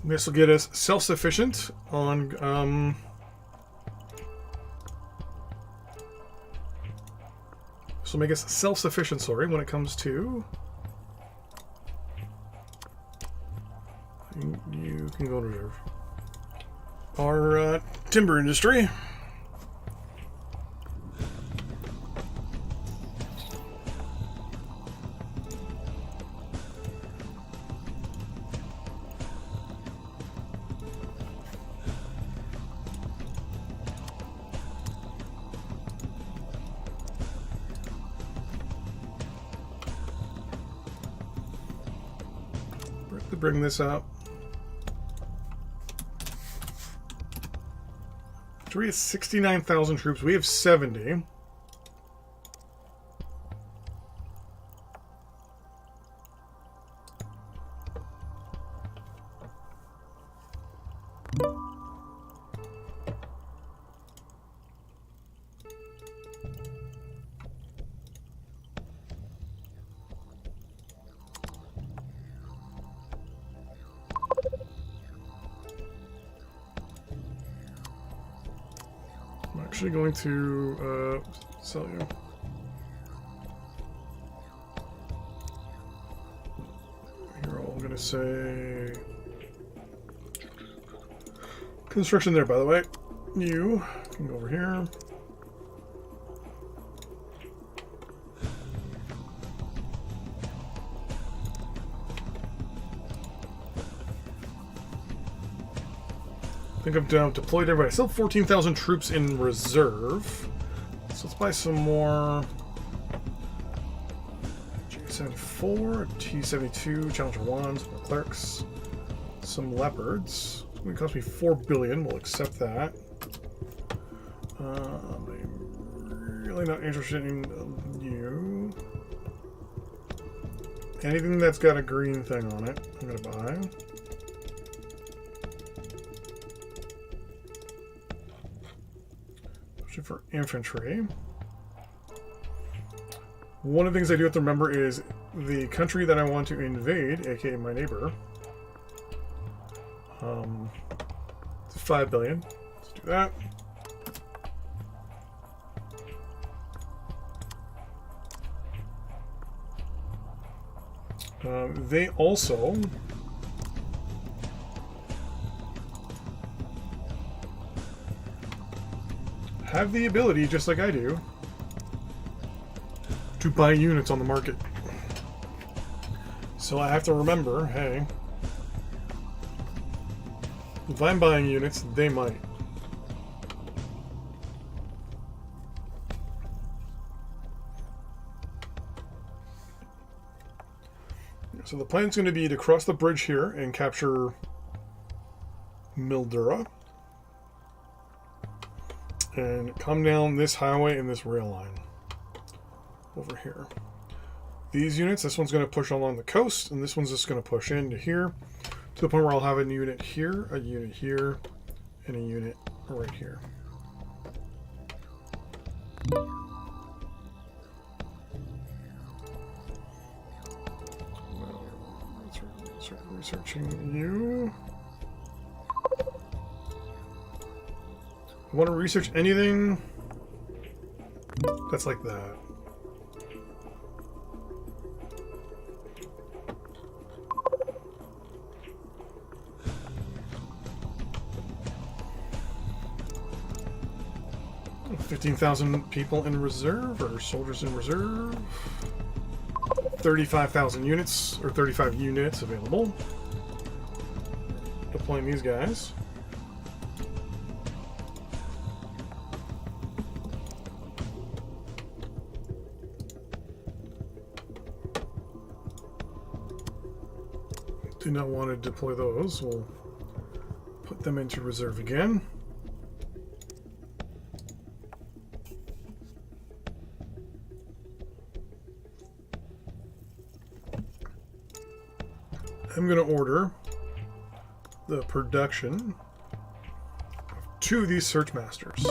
This will get us self-sufficient on this will make us self-sufficient, sorry, when it comes to you can go to reserve our timber industry. To bring this up. We have 69,000 troops. We have 70. Actually going to sell you. Here, I'm going to say construction there, by the way. You can go over here. I think I've deployed everybody. I still have 14,000 troops in reserve. So let's buy some more G74, T72, Challenger 1, some more clerks, some leopards. It's going to cost me 4 billion. We'll accept that. Really not interested in you. Anything that's got a green thing on it, I'm going to buy. Especially for infantry. One of the things I do have to remember is the country that I want to invade, aka my neighbor. It's 5 billion. Let's do that. They also have the ability, just like I do, to buy units on the market. So I have to remember, hey, if I'm buying units, they might. So the plan's going to be to cross the bridge here and capture Mildura. And come down this highway and this rail line over here. These units, this one's going to push along the coast, and this one's just going to push into here to the point where I'll have a unit here, and a unit right here. Start researching you. I want to research anything that's like that. $15,000 people in reserve, or soldiers in reserve. 35,000 units, or 35 units available. Deploying these guys. Do not want to deploy those. We'll put them into reserve again. I'm going to order the production of 2 of these search masters.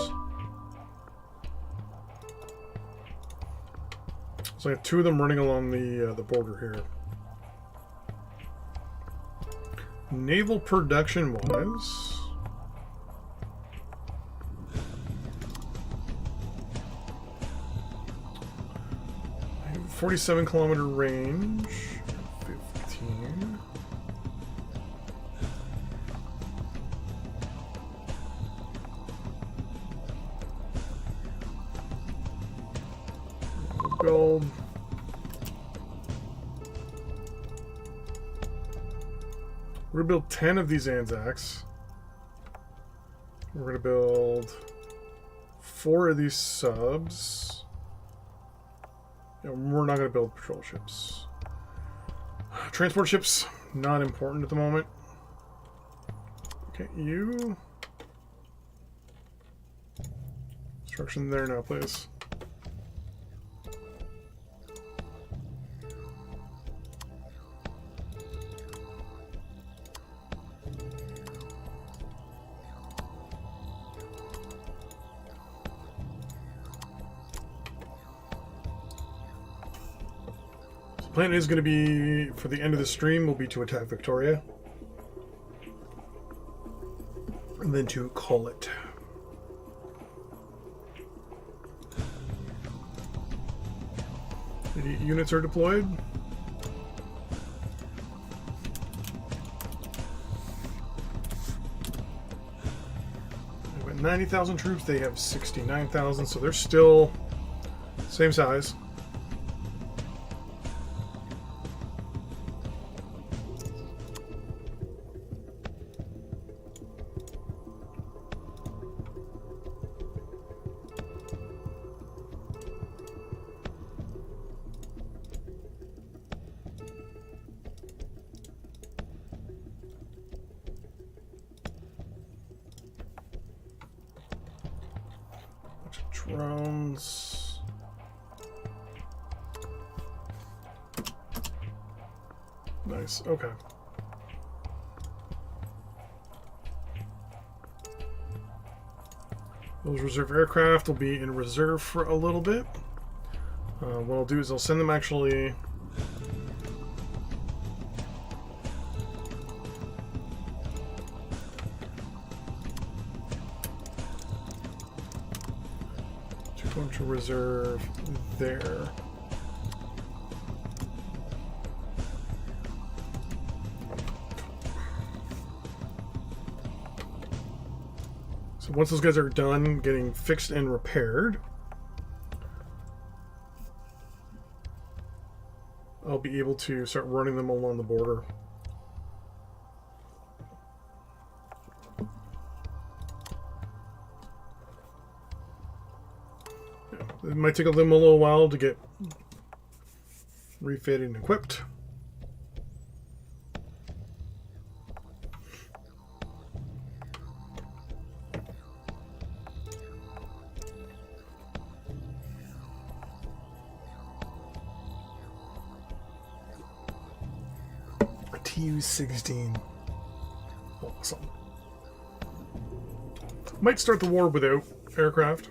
So I have 2 of them running along the border here. Naval production wise, I have 47-kilometer range. 15. Build. We're going to build 10 of these Anzacs. We're going to build 4 of these subs. And we're not going to build patrol ships. Transport ships, not important at the moment. Okay, you. Construction there now, please. The plan is going to be, for the end of the stream, will be to attack Victoria. And then to call it. The units are deployed. They've got 90,000 troops, they have 69,000, so they're still same size. Drones. Nice. Okay. Those reserve aircraft will be in reserve for a little bit. What I'll do is I'll send them actually... Going to reserve there. So once those guys are done getting fixed and repaired, I'll be able to start running them along the border. It might take them a little while to get refitted and equipped. A Tu-16. Awesome. Might start the war without aircraft.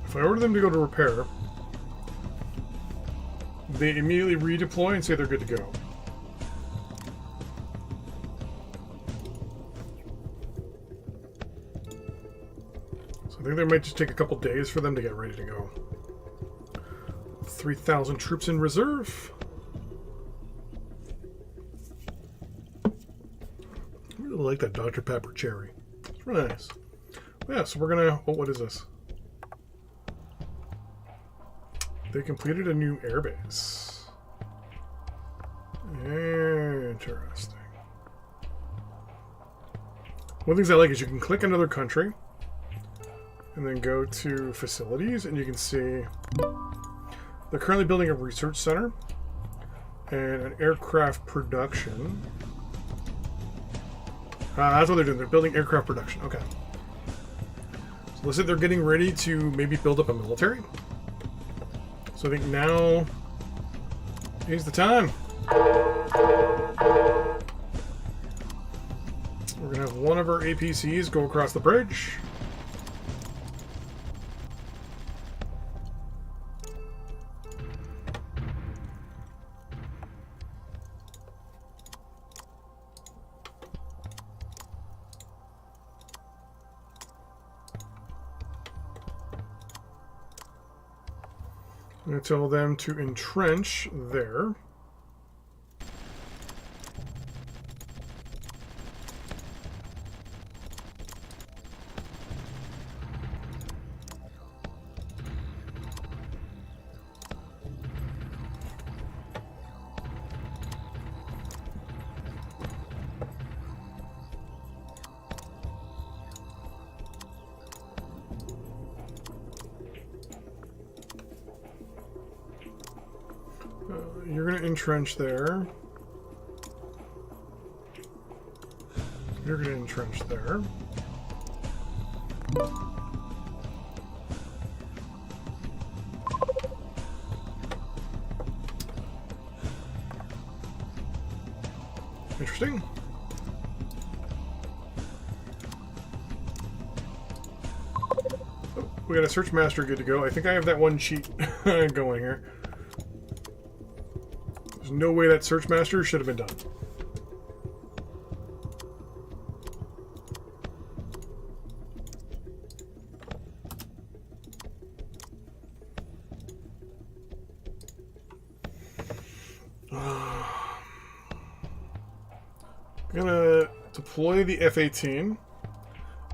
If I order them to go to repair, they immediately redeploy and say they're good to go. So I think they might just take a couple days for them to get ready to go. 3,000 troops in reserve. I really like that Dr. Pepper cherry. It's really nice. Yeah, so we're gonna... Oh, what is this? They completed a new airbase. Interesting. One of the things I like is you can click another country and then go to facilities, and you can see they're currently building a research center and an aircraft production. That's what they're doing. They're building aircraft production. Okay. So looks like they're getting ready to maybe build up a military. So I think now is the time. We're going to have one of our APCs go across the bridge. I'm going to tell them to entrench there. You're going to entrench there. You're going to entrench there. Interesting. Oh, we got a search master good to go. I think I have that one cheat going here. There's no way that search master should have been done. I'm gonna deploy the F-18.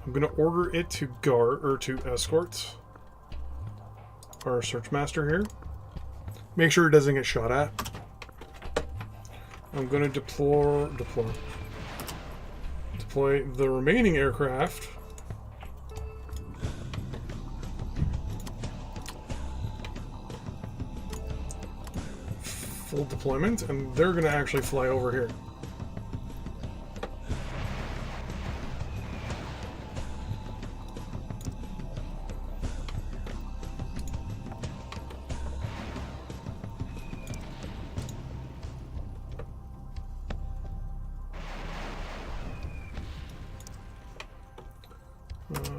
I'm gonna order it to guard or to escort our search master here. Make sure it doesn't get shot at. I'm going to deploy the remaining aircraft. full deployment, and they're going to actually fly over here.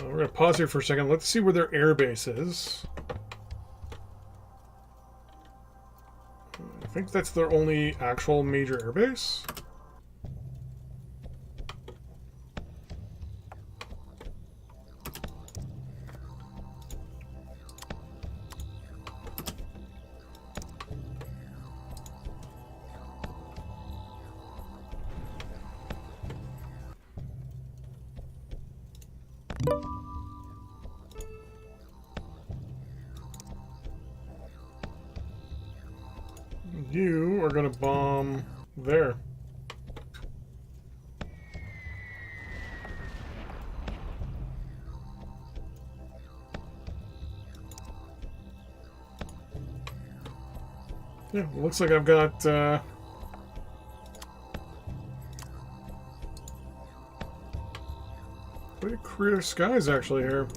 We're going to pause here for a second. Let's see where their air base is. I think that's their only actual major airbase. You are going to bomb there. Yeah, looks like I've got pretty clear skies actually here.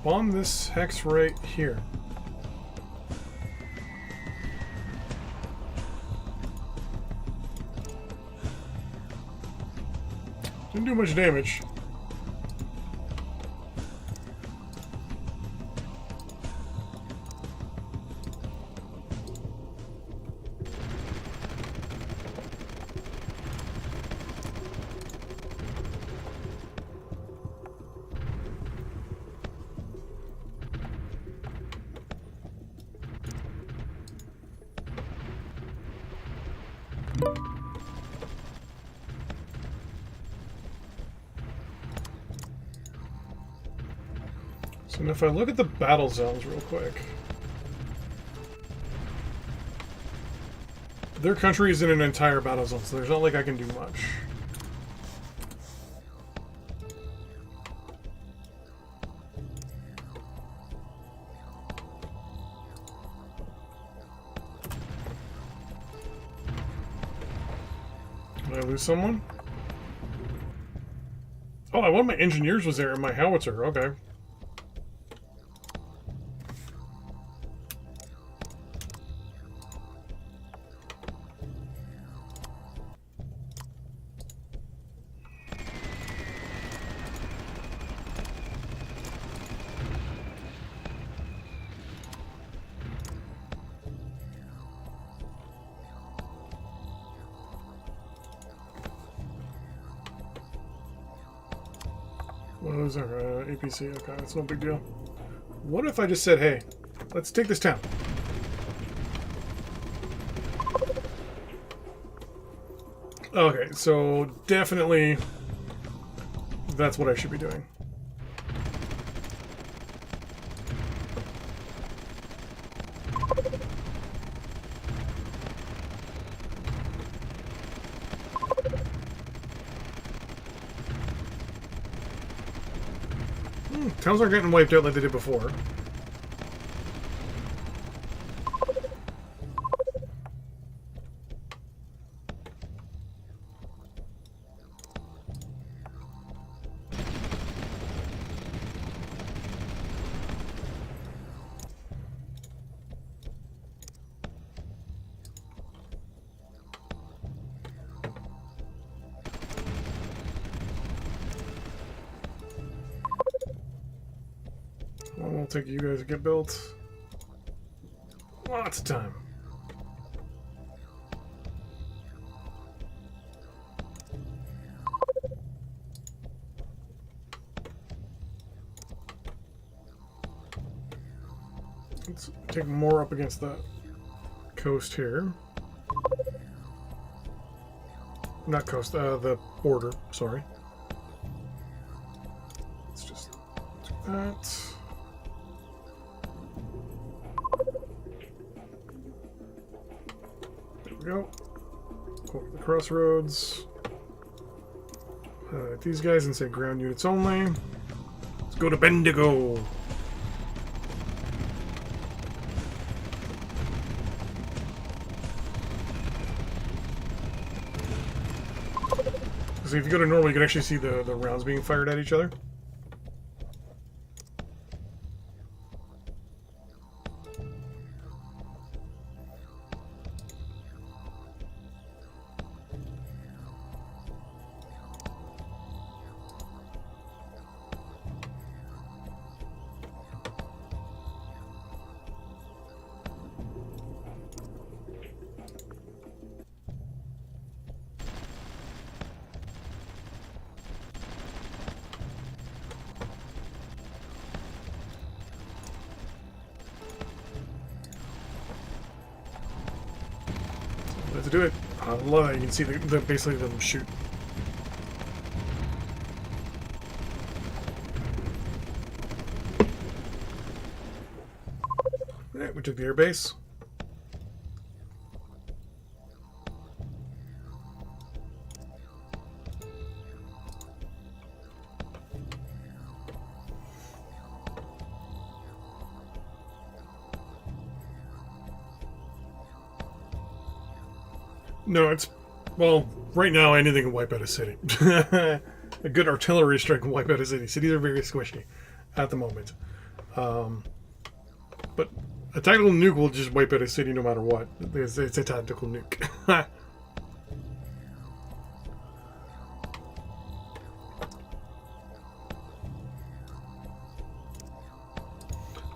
Bomb this hex right here. Didn't do much damage. So if I look at the battle zones real quick, their country is in an entire battle zone, so there's not like I can do much. Did I lose someone? Oh, one of my engineers was there in my howitzer. Okay. What was our APC? Okay, that's no big deal. What if I just said, hey, let's take this town? Okay, so definitely that's what I should be doing. Towns aren't getting wiped out like they did before. I'll take you guys to get built. Lots of time. Let's take more up against the coast here. Not coast, the border, sorry. Let's just do that. There we go. Go to the crossroads. select these guys and say ground units only. Let's go to Bendigo. So if you go to normal, you can actually see the rounds being fired at each other. To do it. I love that. You can see the basically them shoot. Alright, we took the air base. No, it's... Well, right now anything can wipe out a city. A good artillery strike can wipe out a city. Cities are very squishy at the moment. But a tactical nuke will just wipe out a city no matter what. It's a tactical nuke.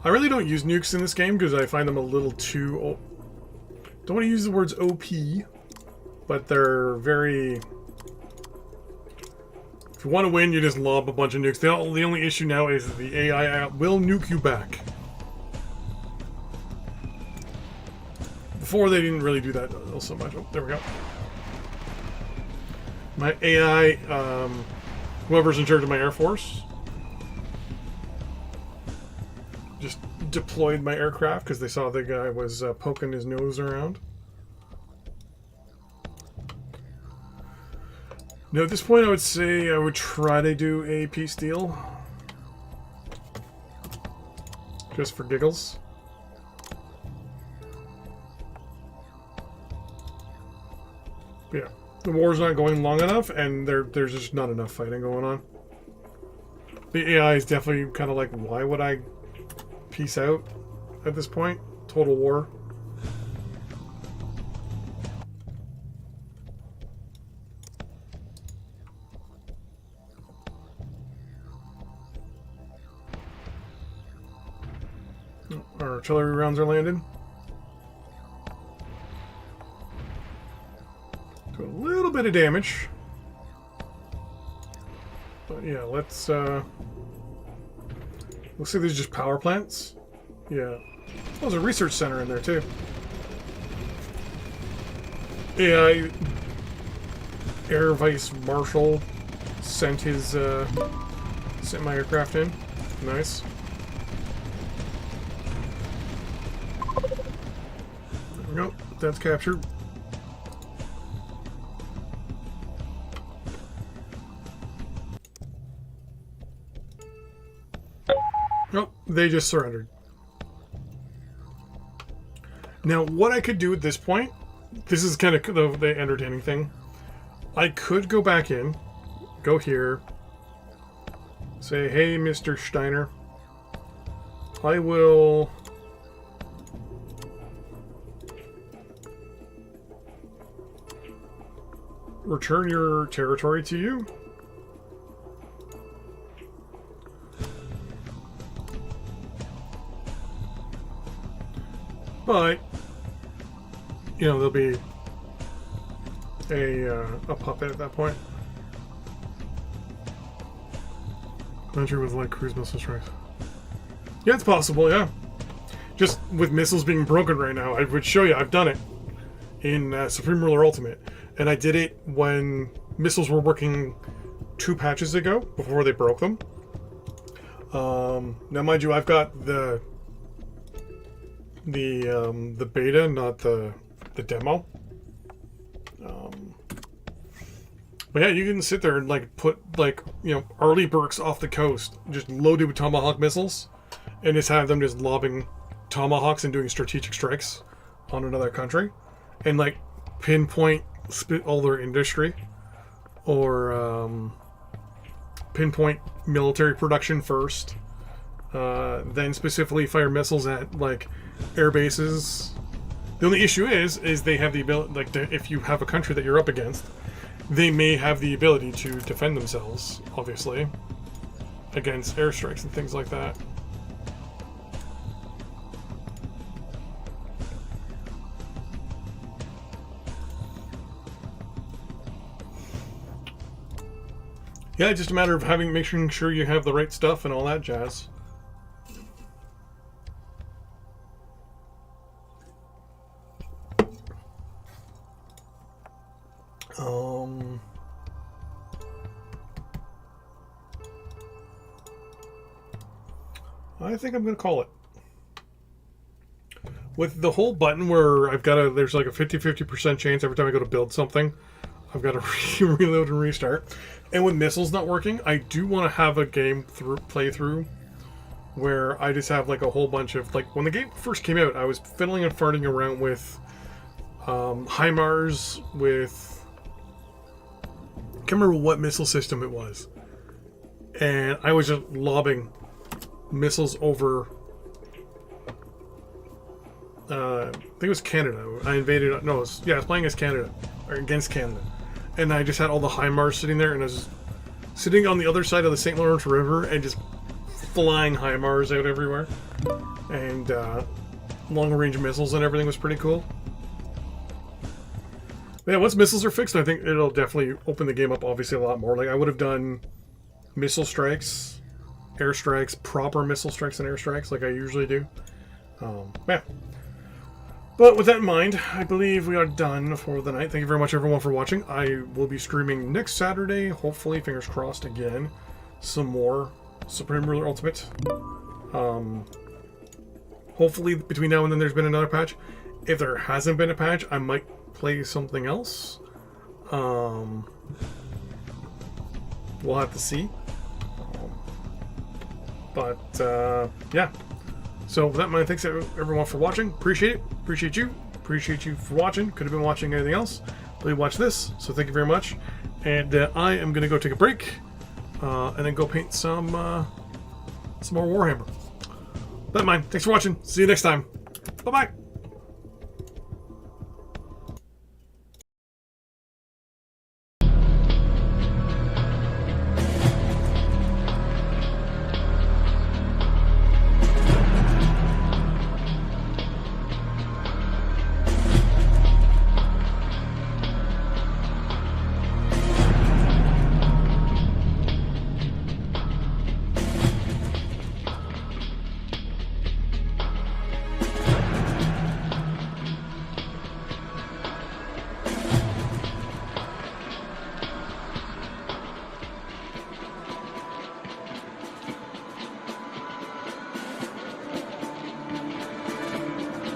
I really don't use nukes in this game because I find them a little too... Don't want to use the words OP. But they're very... If you want to win, you just lob a bunch of nukes. The only issue now is that the AI will nuke you back. Before, they didn't really do that so much. Oh, there we go. My AI, whoever's in charge of my Air Force, just deployed my aircraft because they saw the guy was poking his nose around. Now, at this point, I would say I would try to do a peace deal. Just for giggles. But yeah, the war's not going long enough, and there's just not enough fighting going on. The AI is definitely kind of like, why would I peace out at this point? Total war. Our artillery rounds are landed. Do a little bit of damage. But yeah, let's looks like these are just power plants. Yeah. Oh, there's a research center in there too. AI Air Vice Marshal sent his sent my aircraft in. Nice. Nope, that's captured. Nope, they just surrendered. Now, what I could do at this point, this is kind of the entertaining thing. I could go back in, go here, say, hey, Mr. Steiner, I will... return your territory to you. But, you know, there'll be a puppet at that point. Country with light cruise missile strikes. Yeah, it's possible, yeah. Just with missiles being broken right now, I would show you, I've done it in Supreme Ruler Ultimate. And I did it when missiles were working 2 patches ago, before they broke them. Now, mind you, I've got the beta, not the demo. But yeah, you can sit there and like put like, you know, Arleigh Burkes off the coast, just loaded with Tomahawk missiles, and just have them just lobbing Tomahawks and doing strategic strikes on another country, and like pinpoint all their industry, or pinpoint military production first, then specifically fire missiles at like air bases. The only issue is they have the ability, like if you have a country that you're up against, they may have the ability to defend themselves, obviously, against airstrikes and things like that. Yeah, it's just a matter of making sure you have the right stuff and all that jazz. I think I'm going to call it. With the whole button where there's like a 50% chance every time I go to build something, I've got to reload and restart. And with missiles not working, I do want to have a game playthrough where I just have like a whole bunch of, like, when the game first came out, I was fiddling and farting around with HIMARS, with, I can't remember what missile system it was, and I was just lobbing missiles over, I think it was Canada. I invaded, no, I was playing as Canada, or against Canada, and I just had all the HIMARS sitting there, and I was just sitting on the other side of the St. Lawrence River and just flying HIMARS out everywhere, and long-range missiles and everything was pretty cool. But yeah, once missiles are fixed, I think it'll definitely open the game up obviously a lot more. Like, I would have done missile strikes, airstrikes, proper missile strikes and airstrikes like I usually do. Yeah. But with that in mind, I believe we are done for the night. Thank you very much, everyone, for watching. I will be streaming next Saturday, hopefully, fingers crossed again, some more Supreme Ruler Ultimate. Hopefully, between now and then, there's been another patch. If there hasn't been a patch, I might play something else. We'll have to see. Yeah. So with that in mind, thanks everyone for watching. Appreciate it. Appreciate you. Appreciate you for watching. Could have been watching anything else, but you watched this, so thank you very much. And I am going to go take a break, and then go paint some more Warhammer. With that in mind, thanks for watching. See you next time. Bye-bye.